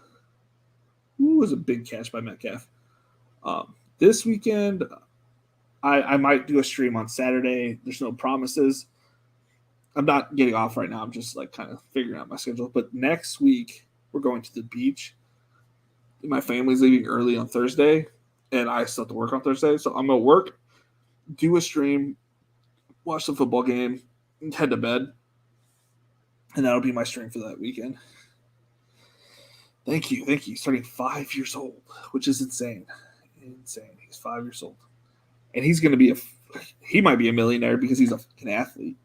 was a big catch by Metcalf. This weekend, I might do a stream on Saturday. There's no promises. I'm not getting off right now. I'm just like kind of figuring out my schedule. But next week we're going to the beach. My family's leaving early on Thursday, and I still have to work on Thursday. So I'm gonna work, do a stream, watch the football game, head to bed, and that'll be my stream for that weekend. Thank you, thank you. Starting 5 years old, which is insane, insane. He's 5 years old, and he's gonna be he might be a millionaire because he's a fucking athlete.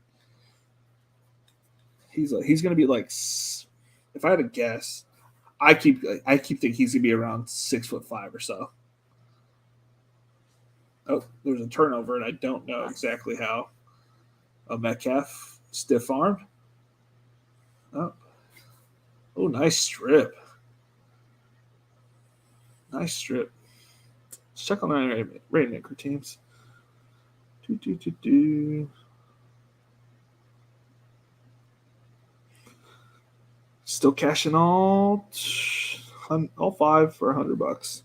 He's gonna be like, if I had to guess, I keep thinking he's gonna be around 6'5" or so. Oh, there's a turnover, and I don't know exactly how. A Metcalf stiff arm. Oh, nice strip. Nice strip. Let's check on the Rainmaker teams. Still cashing all 5 for $100.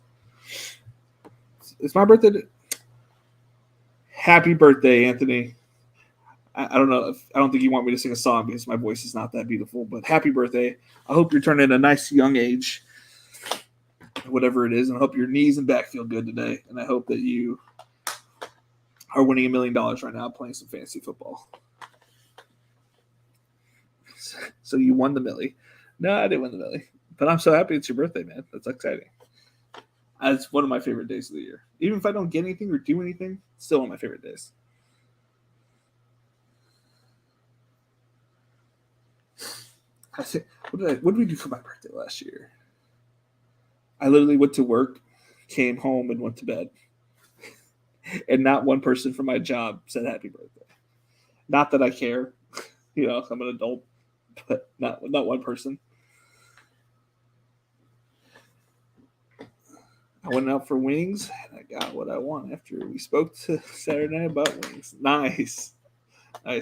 It's my birthday. Happy birthday, Anthony. I don't know. I don't think you want me to sing a song because my voice is not that beautiful. But happy birthday! I hope you're turning a nice young age, whatever it is, and I hope your knees and back feel good today. And I hope that you are winning $1 million right now playing some fantasy football. So you won the millie. No, I didn't win the millie, but I'm so happy it's your birthday, man. That's exciting. It's one of my favorite days of the year. Even if I don't get anything or do anything, it's still one of my favorite days. I think, what did we do for my birthday last year? I literally went to work, came home, and went to bed. And not one person from my job said happy birthday. Not that I care. I'm an adult, but not one person. I went out for wings, and I got what I want after we spoke to Saturday night about wings. Nice. I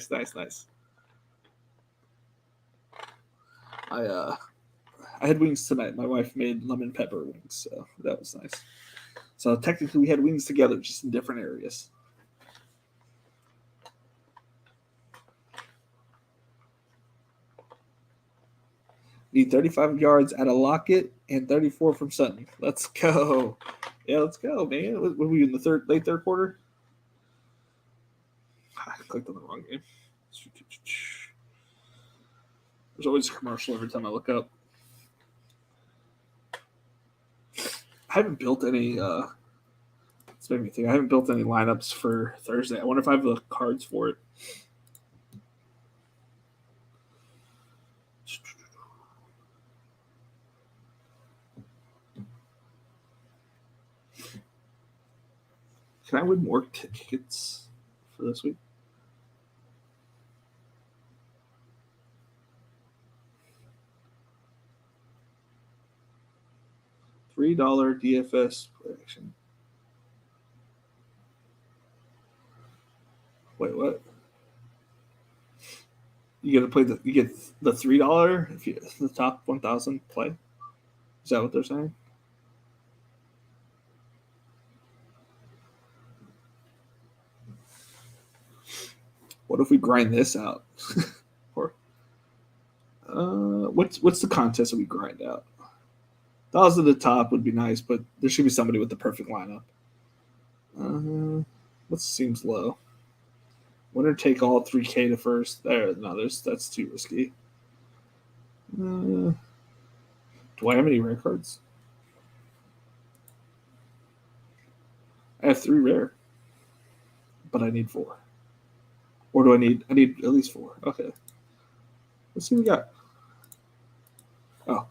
had wings tonight. My wife made lemon pepper wings, so that was nice. So technically, we had wings together, just in different areas. Need 35 yards out of Lockett and 34 from Sutton. Let's go. Yeah, let's go, man. What were we in the late third quarter? I clicked on the wrong game. There's always a commercial every time I look up. I haven't built any. It's made me think. I haven't built any lineups for Thursday. I wonder if I have the cards for it. Can I win more tickets for this week? $3 DFS prediction. Wait, what? You get the $3 if you the top 1,000 play. Is that what they're saying? What if we grind this out? Or what's the contest that we grind out? 1,000 at the top would be nice, but there should be somebody with the perfect lineup. What seems low? Winner take all 3K to first. That's too risky. Do I have any rare cards? I have 3 rare, but I need 4. Or do I need at least 4? Okay. Let's see what we got. Oh.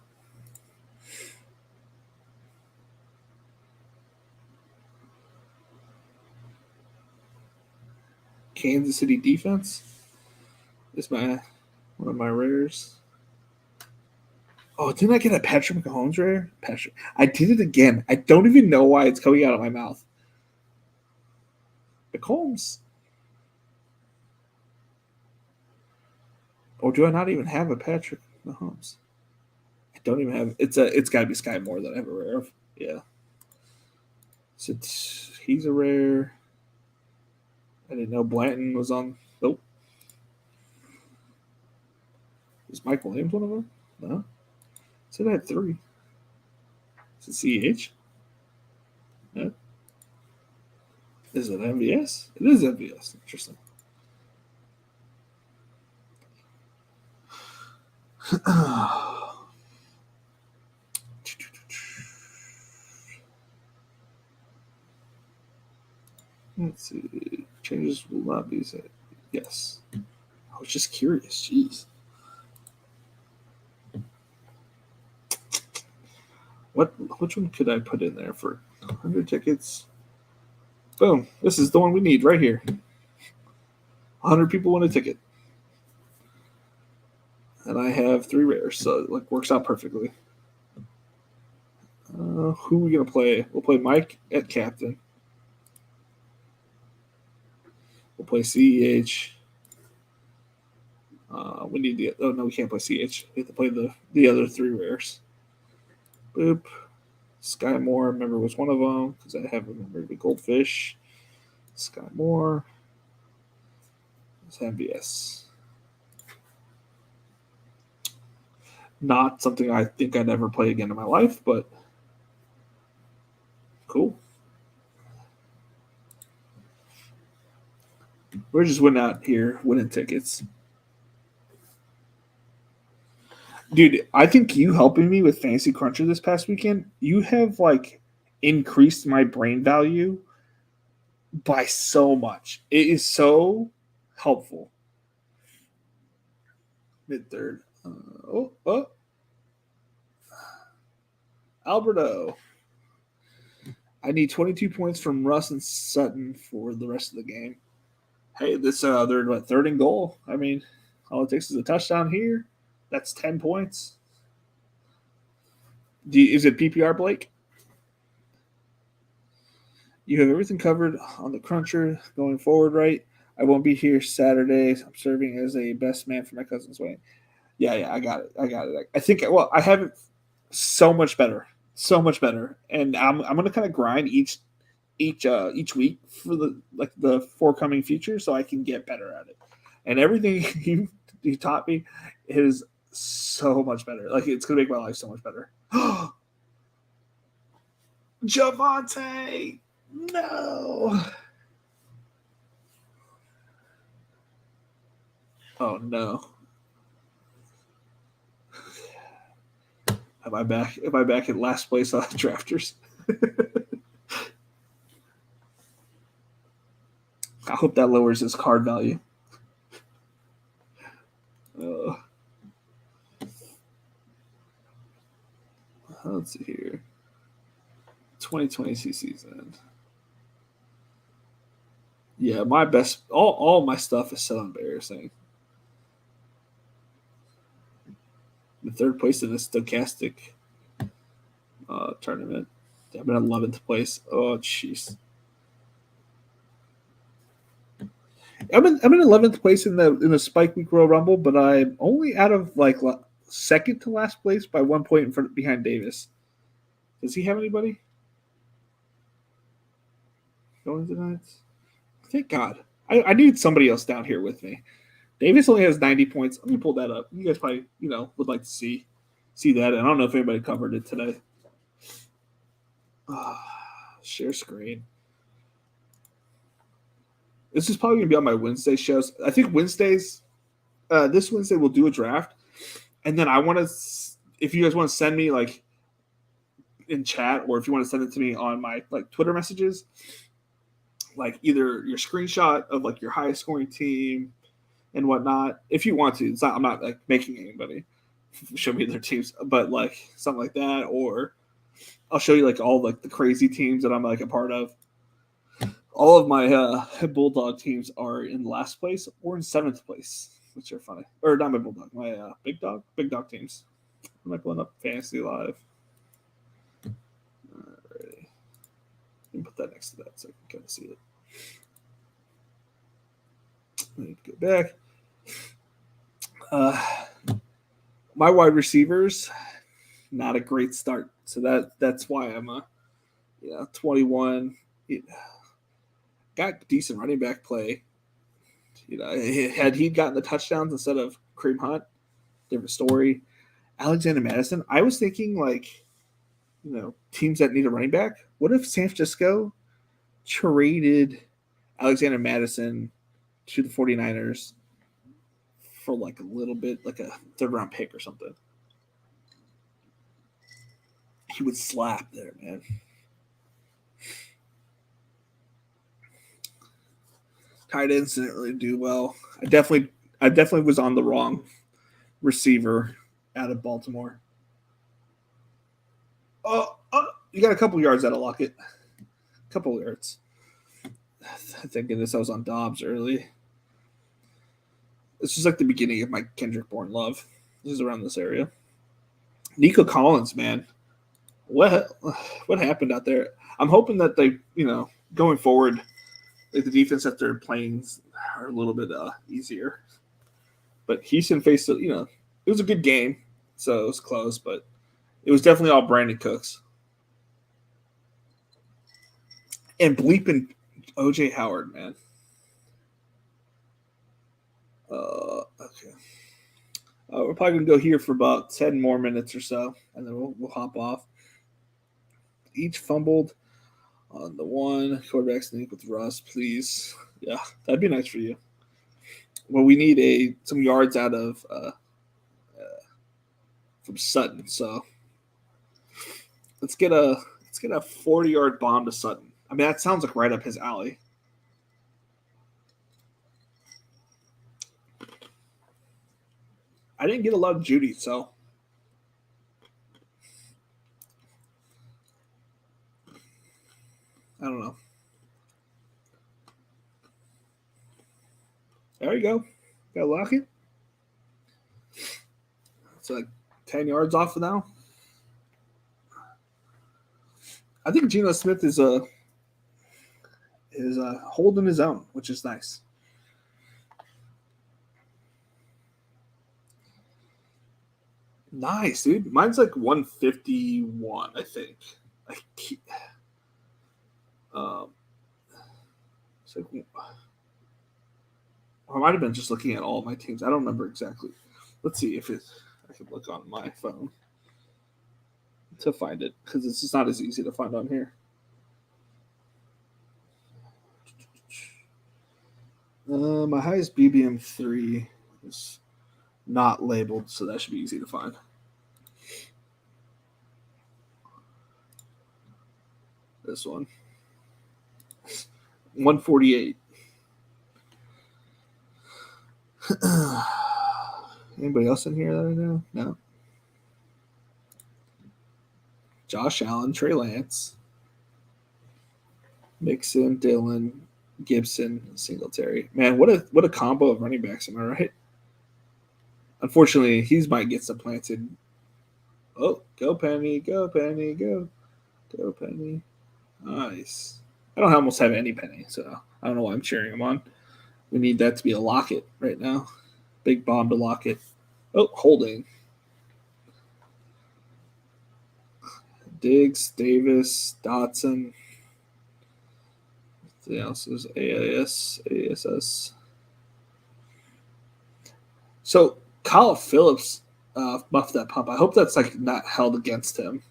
Kansas City defense is one of my rares. Oh, didn't I get a Patrick Mahomes rare? I did it again. I don't even know why it's coming out of my mouth. Mahomes. Or do I not even have a Patrick Mahomes? I don't even have it's got to be Sky Moore that I have a rare of. Yeah. So he's a rare. I didn't know Blanton was on. Nope. Is Mike Williams one of them? No. Said I had 3. Is it CH? No. Is it MVS? It is MVS. Interesting. Let's see. Changes will not be said. Yes. I was just curious. Jeez. Which one could I put in there for 100 tickets? Boom. This is the one we need right here. 100 people win a ticket. And I have 3 rares, so it works out perfectly. Who are we going to play? We'll play Mike at captain. We'll play CEH. We need the. Oh no, we can't play CH. We have to play the other 3 rares. Boop. Sky Moore, remember, was one of them because I have remembered the Goldfish. Sky Moore. It's MVS. Not something I think I'd ever play again in my life, but cool. We're just winning out here, winning tickets. Dude, I think you helping me with Fantasy Cruncher this past weekend, you have increased my brain value by so much. It is so helpful. Mid-third. Alberto. I need 22 points from Russ and Sutton for the rest of the game. Hey, this they're 3rd and goal. I mean, all it takes is a touchdown here. That's 10 points. Is it PPR, Blake? You have everything covered on the Cruncher going forward, right? I won't be here Saturday. I'm serving as a best man for my cousin's wedding. Yeah, I got it. I think, I have it so much better, and I'm gonna kind of grind each week for the forthcoming future, so I can get better at it. And everything you taught me is so much better. It's gonna make my life so much better. Javonte, no. Oh no. Am I back at last place on drafters? I hope that lowers his card value. Let's see here. 2020 season. Yeah, my best. All my stuff is so embarrassing. The 3rd place in the stochastic tournament. I'm in 11th place. Oh, jeez. I'm in 11th place in the Spike Week Royal Rumble, but I'm only out of 2nd to last place by 1 point behind Davis. Does he have anybody going tonight? Thank God. I need somebody else down here with me. Davis only has 90 points. Let me pull that up. You guys probably would like to see that. I don't know if anybody covered it today. Share screen. This is probably going to be on my Wednesday shows. I think Wednesdays, this Wednesday we'll do a draft. And then I want to, if you guys want to send me in chat, or if you want to send it to me on my Twitter messages, either your screenshot of your highest scoring team and whatnot, if you want to. I'm not making anybody show me their teams, but something like that, or I'll show you all the crazy teams that I'm a part of. All of my Bulldog teams are in last place or in 7th place, which are funny. Or not my Bulldog, my Big Dog teams. I'm pulling up Fantasy Live. Alrighty. Let me put that next to that so I can kind of see it. I need to go back. My wide receivers, not a great start. So that's why I'm 21. Got decent running back play. Had he gotten the touchdowns instead of Kareem Hunt, different story. Alexander Madison. I was thinking like, teams that need a running back. What if San Francisco traded Alexander Madison to the 49ers for like a little bit, like a third round pick or something? He would slap there, man. Tight ends didn't really do well. I definitely was on the wrong receiver out of Baltimore. You got a couple yards out of Lockett. A couple yards. Thank goodness I was on Dobbs early. This is like the beginning of my Kendrick Bourne love. This is around this area. Nico Collins, man. What happened out there? I'm hoping that they, going forward, like the defense that they're playing are a little bit easier. But Houston faced, it was a good game, so it was close, but it was definitely all Brandon Cooks. And bleeping OJ Howard, man. Okay. We're probably going to go here for about 10 more minutes or so, and then we'll hop off. Each fumbled on the one. Quarterback sneak with Russ, please. Yeah, that'd be nice for you. Well, we need some yards out of from Sutton, so let's get a 40-yard bomb to Sutton. I mean, that sounds like right up his alley. I didn't get a lot of Judy, so I don't know. There you go. Got to lock it. It's like 10 yards off of now. I think Geno Smith is holding his own, which is nice. Nice, dude. Mine's like 151, I think. It's like, I might have been just looking at all of my teams. I don't remember exactly. Let's see if I can look on my phone to find it, because it's just not as easy to find on here. My highest BBM3 is not labeled, so that should be easy to find. This one. 148. Anybody else in here that I know? No. Josh Allen, Trey Lance, Mixon, Dillon, Gibson, Singletary. Man, what a combo of running backs, am I right? Unfortunately, he might get supplanted. Oh, go Penny, go Penny, go Penny. Nice. I don't almost have any Penny, so I don't know why I'm cheering him on. We need that to be a Lockett right now. Big bomb to Lockett. Oh, holding. Diggs, Davis, Dotson. The else is ASS. So Kyle Phillips muffed that pump. I hope that's like not held against him.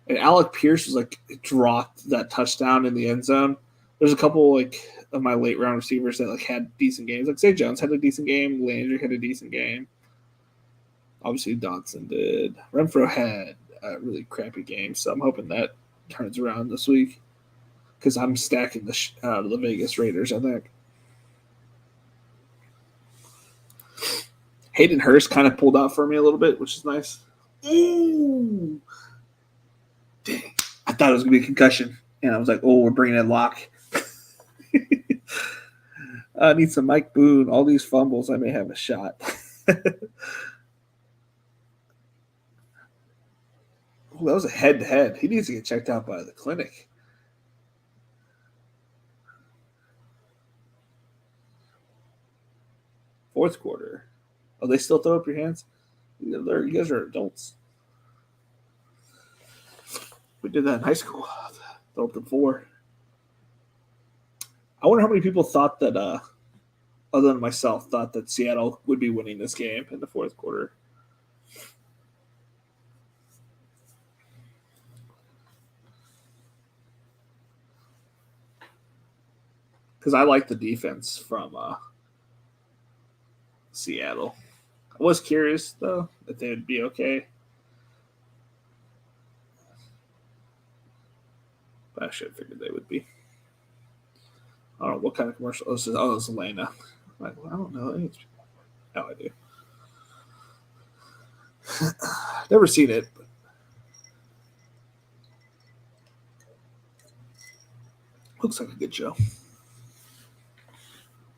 And Alec Pierce was like dropped that touchdown in the end zone. There's a couple like of my late round receivers that like had decent games. Like Zay Jones had a decent game. Landry had a decent game. Obviously Dotson did. Renfro had a really crappy game, so I'm hoping that turns around this week, because I'm stacking the Vegas Raiders, I think. Hayden Hurst kind of pulled out for me a little bit, which is nice. Ooh. Dang. I thought it was going to be a concussion. And I was like, we're bringing in Locke. I need some Mike Boone. All these fumbles, I may have a shot. Ooh, that was a head-to-head. He needs to get checked out by the clinic. Fourth quarter. Oh, they still throw up your hands? You guys are adults. We did that in high school. Throw up to 4. I wonder how many people thought that, other than myself, thought that Seattle would be winning this game in the fourth quarter. because I like the defense from Seattle. I was curious though if they would be okay. But I should have figured they would be. I don't know what kind of commercial. Oh, it's Elena. I'm like, well, I don't know. Oh, I do. Never seen it. But looks like a good show.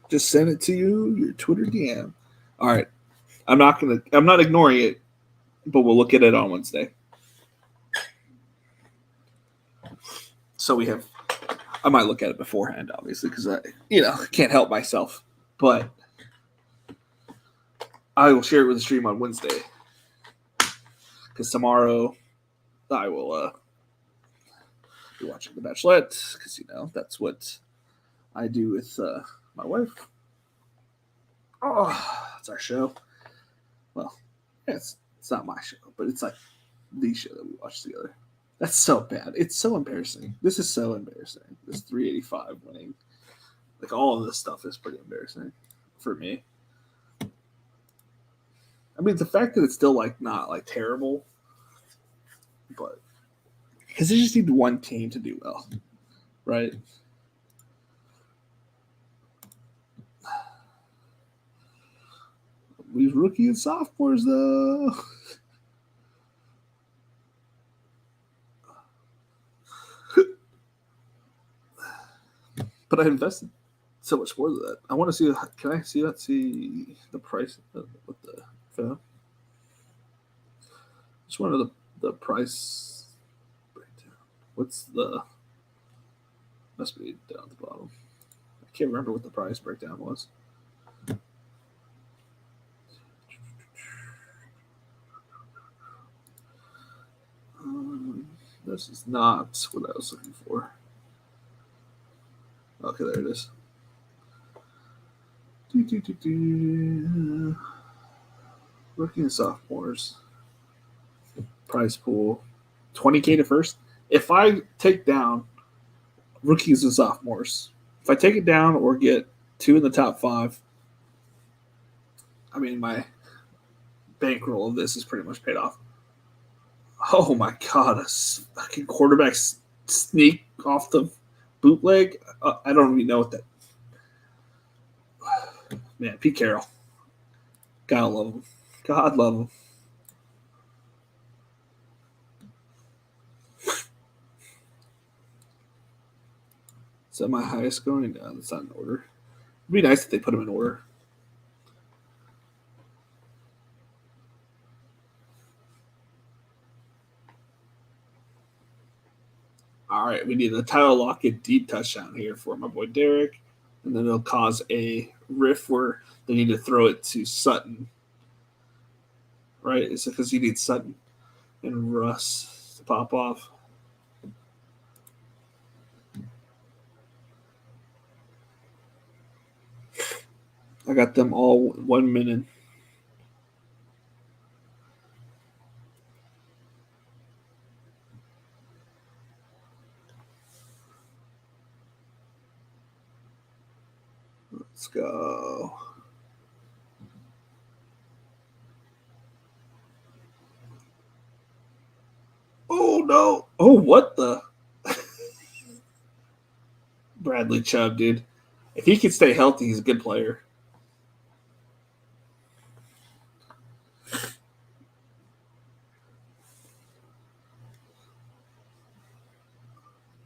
Just send it to you, your Twitter DM. All right. I'm not ignoring it, but we'll look at it on Wednesday. So I might look at it beforehand, obviously, because I can't help myself. But I will share it with the stream on Wednesday. Because tomorrow I will be watching The Bachelorette, because that's what I do with my wife. Oh, it's our show. Well, it's not my show, but it's like the show that we watch together. That's so bad. It's so embarrassing. This is so embarrassing. This 385 winning. Like, all of this stuff is pretty embarrassing for me. I mean, the fact that it's still, like, not, like, terrible, but because they just need one team to do well, right? These rookie and sophomores, though. But I invested so much more than that. I want to see. Can I see the price with the phone? Just one of the price breakdown. What's the? Must be down at the bottom. I can't remember what the price breakdown was. This is not what I was looking for. Okay, there it is. Rookie and sophomores. Prize pool. 20K to first. If I take down rookies and sophomores, if I take it down or get 2 in the top 5, I mean, my bankroll of this is pretty much paid off. Oh my god, a fucking quarterback sneak off the bootleg. I don't even know what that. Man, Pete Carroll. Gotta love him. God love him. Is that my highest scoring? No, that's not in order. It'd be nice if they put them in order. All right, we need a Tyler Lockett deep touchdown here for my boy Derek. And then it'll cause a riff where they need to throw it to Sutton. Right? It's because you need Sutton and Russ to pop off. I got them all 1 minute. Let's go. Oh, no. Oh, what the? Bradley Chubb, dude. If he can stay healthy, he's a good player.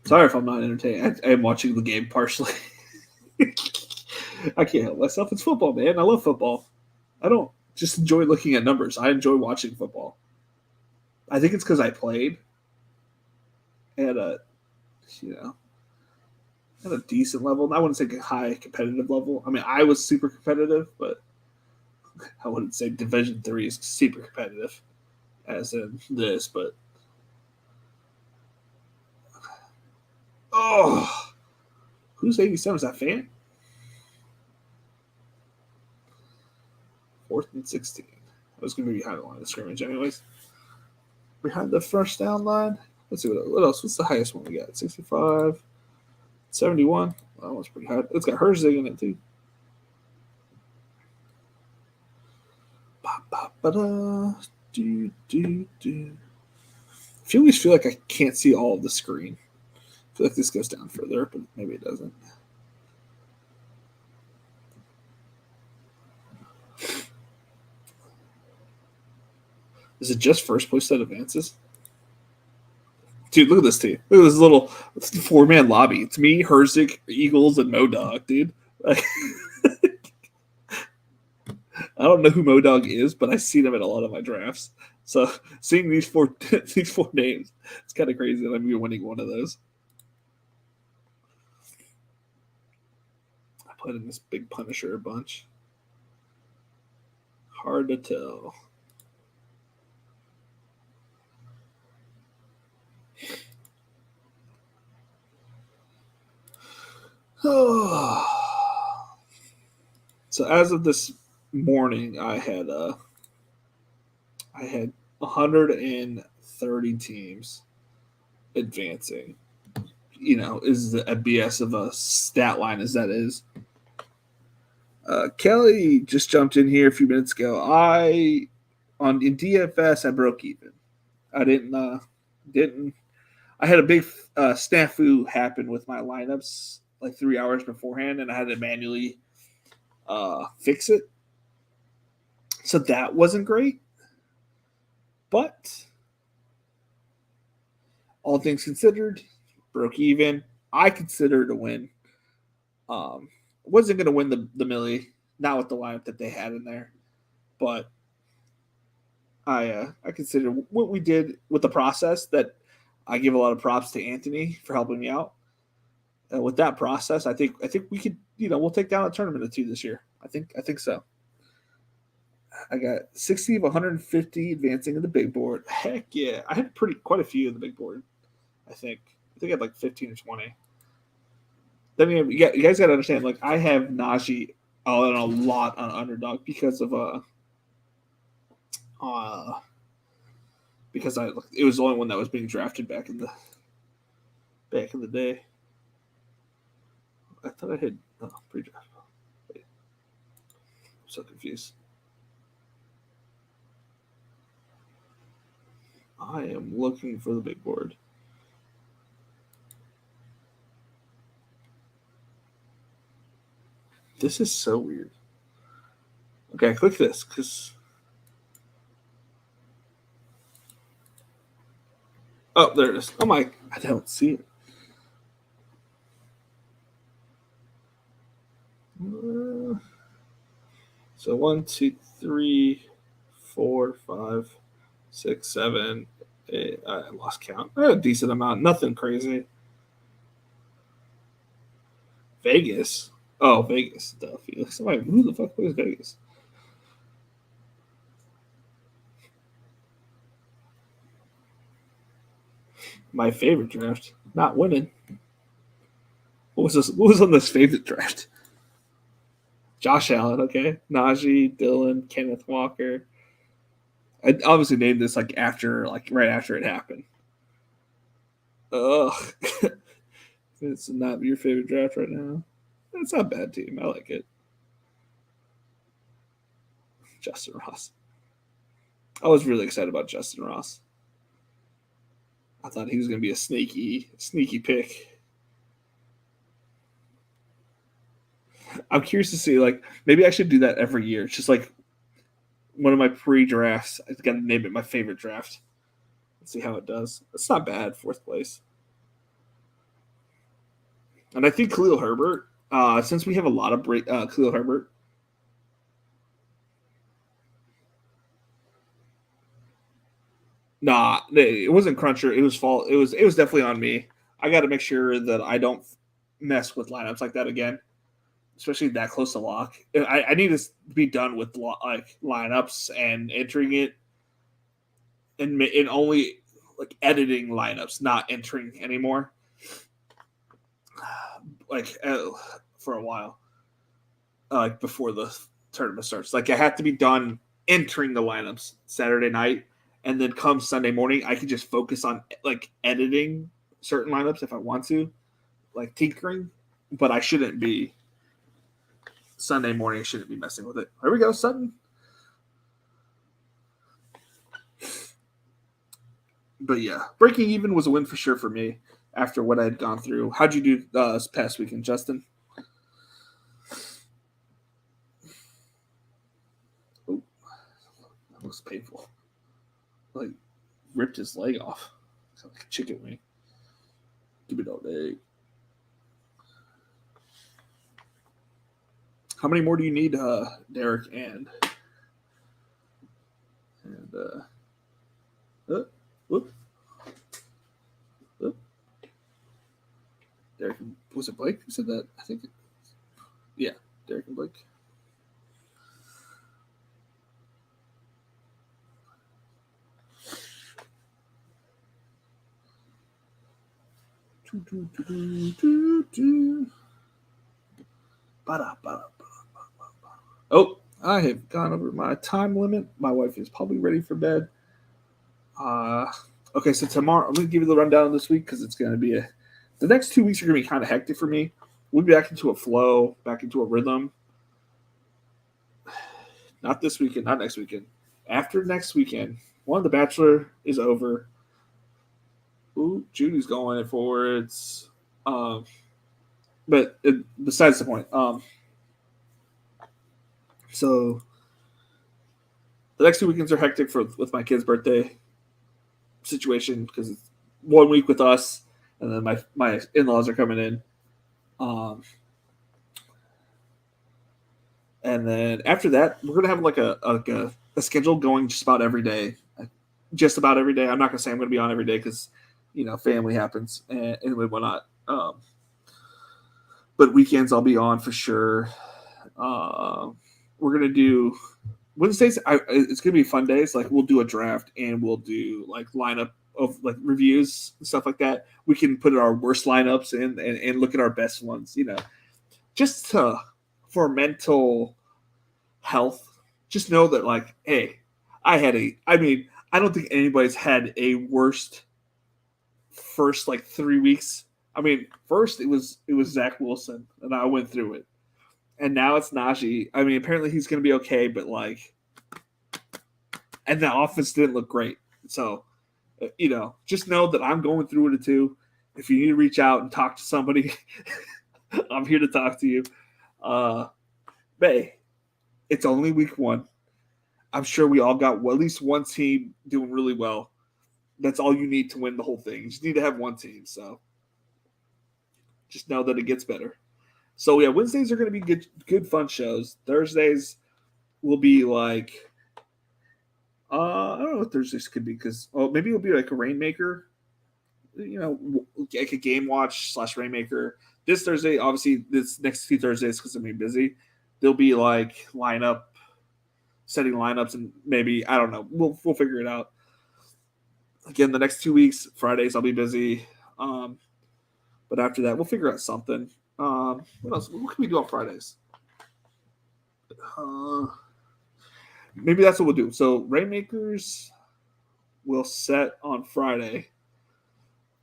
Sorry if I'm not entertained. I am watching the game partially. I can't help myself. It's football, man. I love football. I don't just enjoy looking at numbers. I enjoy watching football. I think it's because I played at a, at a decent level. I wouldn't say high competitive level. I mean, I was super competitive, but I wouldn't say Division III is super competitive, as in this. But oh, who's 87? Is that Fan? 4th and 16. I was going to be behind the line of scrimmage, anyways. Behind the first down line. Let's see what else. What's the highest one we got? 65, 71. That one's pretty hard. It's got Herzig in it too. Ba-ba-ba-da. Do, do, do. I always feel like I can't see all of the screen. I feel like this goes down further, but maybe it doesn't. Is it just first place that advances? Dude, look at this team. Look at this little 4-man lobby. It's me, Herzig, Eagles, and Modog, dude. Like, I don't know who Modog is, but I see them in a lot of my drafts. So seeing these four names, it's kind of crazy that I'm winning one of those. I played in this big Punisher a bunch. Hard to tell. So as of this morning, I had 130 teams advancing. You know, is a BS of a stat line as that is. Kelly just jumped in here a few minutes ago. In DFS I broke even. I didn't. I had a big snafu happen with my lineups like 3 hours beforehand, and I had to manually fix it. So that wasn't great, but all things considered, broke even. I considered a win. Wasn't going to win the millie, not with the lineup that they had in there, but I consider what we did with the process. That I give a lot of props to Anthony for helping me out with that process. I think we could, we'll take down a tournament or two this year. I think so. I got 60 of 150 advancing in the big board. Heck yeah, I had quite a few in the big board. I think I had like 15 or 20. Then you guys got to understand. Like I have Najee on a lot on underdog because of because it was the only one that was being drafted back in the day. I thought I had pre-draft. Wait. I'm so confused. I am looking for the big board. This is so weird. Okay, click this because. Oh, there it is. Oh my! I don't see it. So 1, 2, 3, 4, 5, 6, 7, 8. I lost count. A decent amount. Nothing crazy. Vegas. Oh, Vegas. Duh, Felix. Who the fuck plays Vegas? My favorite draft. Not winning. What was this? What was on this favorite draft? Josh Allen, okay. Najee, Dylan, Kenneth Walker. I obviously named this right after it happened. Ugh. It's not your favorite draft right now. It's not a bad team. I like it. Justin Ross. I was really excited about Justin Ross. I thought he was going to be a sneaky pick. I'm curious to see, like, maybe I should do that every year. It's just like one of my pre-drafts. I got to name it my favorite draft. Let's see how it does. It's not bad, 4th place. And I think Khalil Herbert, since we have a lot of Khalil Herbert. Nah, it wasn't Cruncher. It was fault. It was definitely on me. I got to make sure that I don't mess with lineups like that again, especially that close to lock. I need to be done with like lineups and entering it, and only like editing lineups, not entering anymore. Like for a while, like before the tournament starts. Like I have to be done entering the lineups Saturday night, and then come Sunday morning, I can just focus on like editing certain lineups if I want to, like tinkering, but I shouldn't be. Sunday morning, I shouldn't be messing with it. Here we go, Sutton. But yeah, breaking even was a win for sure for me after what I had gone through. How'd you do this past weekend, Justin? Oh, that looks painful. Like, ripped his leg off. It's like a chicken wing. Give it all day. How many more do you need, Derek and whoop. Derek, was it Blake who said that? I think, yeah, Derek and Blake. Oh, I have gone over my time limit. My wife is probably ready for bed. Okay, so tomorrow I'm going to give you the rundown this week because it's going to be the next 2 weeks are going to be kind of hectic for me. We'll be back into a flow, back into a rhythm. Not this weekend, not next weekend. After next weekend, The Bachelor is over. Ooh, Judy's going forwards. But besides the point. So the next 2 weekends are hectic with my kid's birthday situation because it's 1 week with us, and then my in-laws are coming in. And then after that, we're gonna have like a schedule going just about every day. Just about every day. I'm not gonna say I'm gonna be on every day because family happens and whatnot. But weekends I'll be on for sure. We're gonna do Wednesdays. It's gonna be fun days. Like we'll do a draft and we'll do like lineup of like reviews and stuff like that. We can put our worst lineups in and look at our best ones. Just for mental health. Just know that like, hey, I don't think anybody's had a worst first like 3 weeks. First it was Zach Wilson, and I went through it, and now it's Najee. Apparently he's going to be okay, but like, and the offense didn't look great. So, just know that I'm going through it too. If you need to reach out and talk to somebody, I'm here to talk to you. Hey, it's only week 1. I'm sure we all got at least one team doing really well. That's all you need to win the whole thing. You just need to have one team. So just know that it gets better. So yeah, Wednesdays are going to be good fun shows. Thursdays will be like, I don't know what Thursdays could be because maybe it'll be like a Rainmaker, like a game watch / Rainmaker. This Thursday, obviously, this next few Thursdays because I'm being busy, there'll be like setting lineups, and maybe I don't know. We'll figure it out. Again, the next 2 weeks, Fridays I'll be busy, but after that we'll figure out something. What else? What can we do on Fridays? Maybe that's what we'll do. So Rainmakers will set on Friday.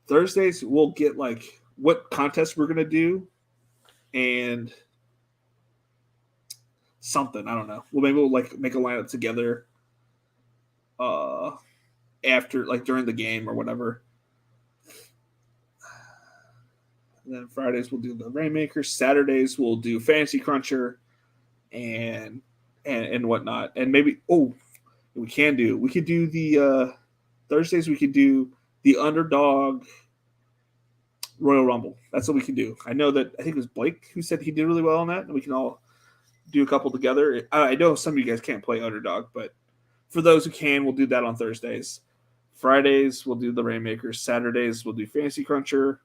Thursdays we'll get like what contest we're gonna do, and something I don't know. Maybe we'll like make a lineup together. After like during the game or whatever. And then Fridays we'll do the Rainmaker. Saturdays we'll do Fantasy Cruncher and whatnot. And maybe we could do the Thursdays we could do the Underdog Royal Rumble. That's what we can do. I think it was Blake who said he did really well on that, and we can all do a couple together. I know some of you guys can't play Underdog, but for those who can, we'll do that on Thursdays. Fridays we'll do the Rainmakers. Saturdays we'll do Fantasy Cruncher,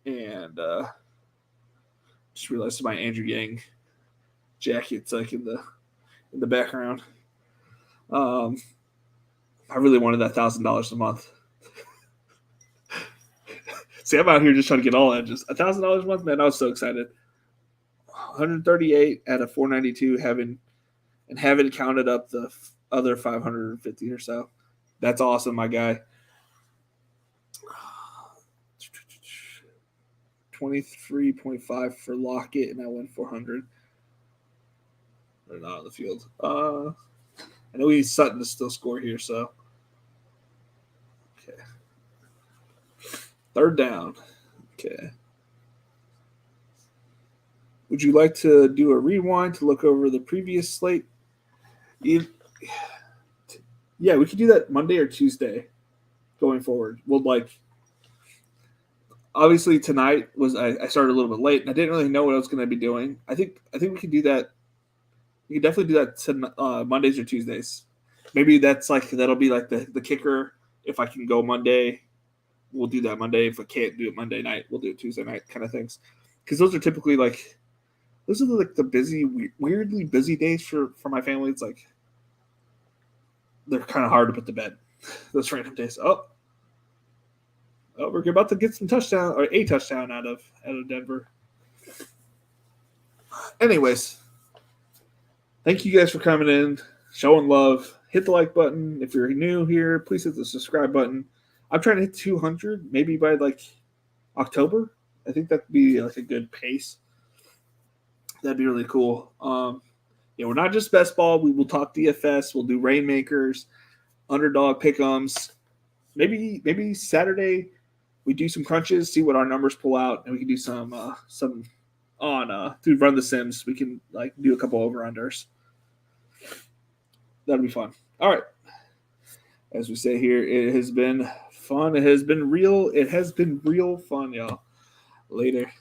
and just realized my Andrew Yang jacket's like in the background. I really wanted that $1,000 a month. See, I'm out here just trying to get all edges. $1,000 a month, man! I was so excited. 138 at a 492, having counted up the other 550 or so. That's awesome, my guy. 23.5 for Lockett, and I win 400. They're not on the field. I know we need Sutton to still score here, so. Okay. Third down. Okay. Would you like to do a rewind to look over the previous slate? Yeah, we could do that Monday or Tuesday going forward. We'll obviously tonight was I started a little bit late and I didn't really know what I was going to be doing. I think we could do that. We could definitely do that Mondays or Tuesdays. Maybe that'll be like the kicker. If I can go Monday, we'll do that Monday. If I can't do it Monday night, we'll do it Tuesday night kind of things. Because those are typically those are like the weirdly busy days for my family. It's like they're kind of hard to put to bed. Those random days. Oh, we're about to get some touchdown or a touchdown out of Denver. Anyways, thank you guys for coming in, showing love. Hit the like button. If you're new here, please hit the subscribe button. I'm trying to hit 200, maybe by October. I think that'd be a good pace. That'd be really cool. We're not just best ball. We will talk DFS. We'll do Rainmakers, underdog pick'ems. Maybe Saturday we do some crunches, see what our numbers pull out, and we can do some on through Run the Sims. We can do a couple over-unders. That'd be fun. All right. As we say here, it has been fun. It has been real. It has been real fun, y'all. Later.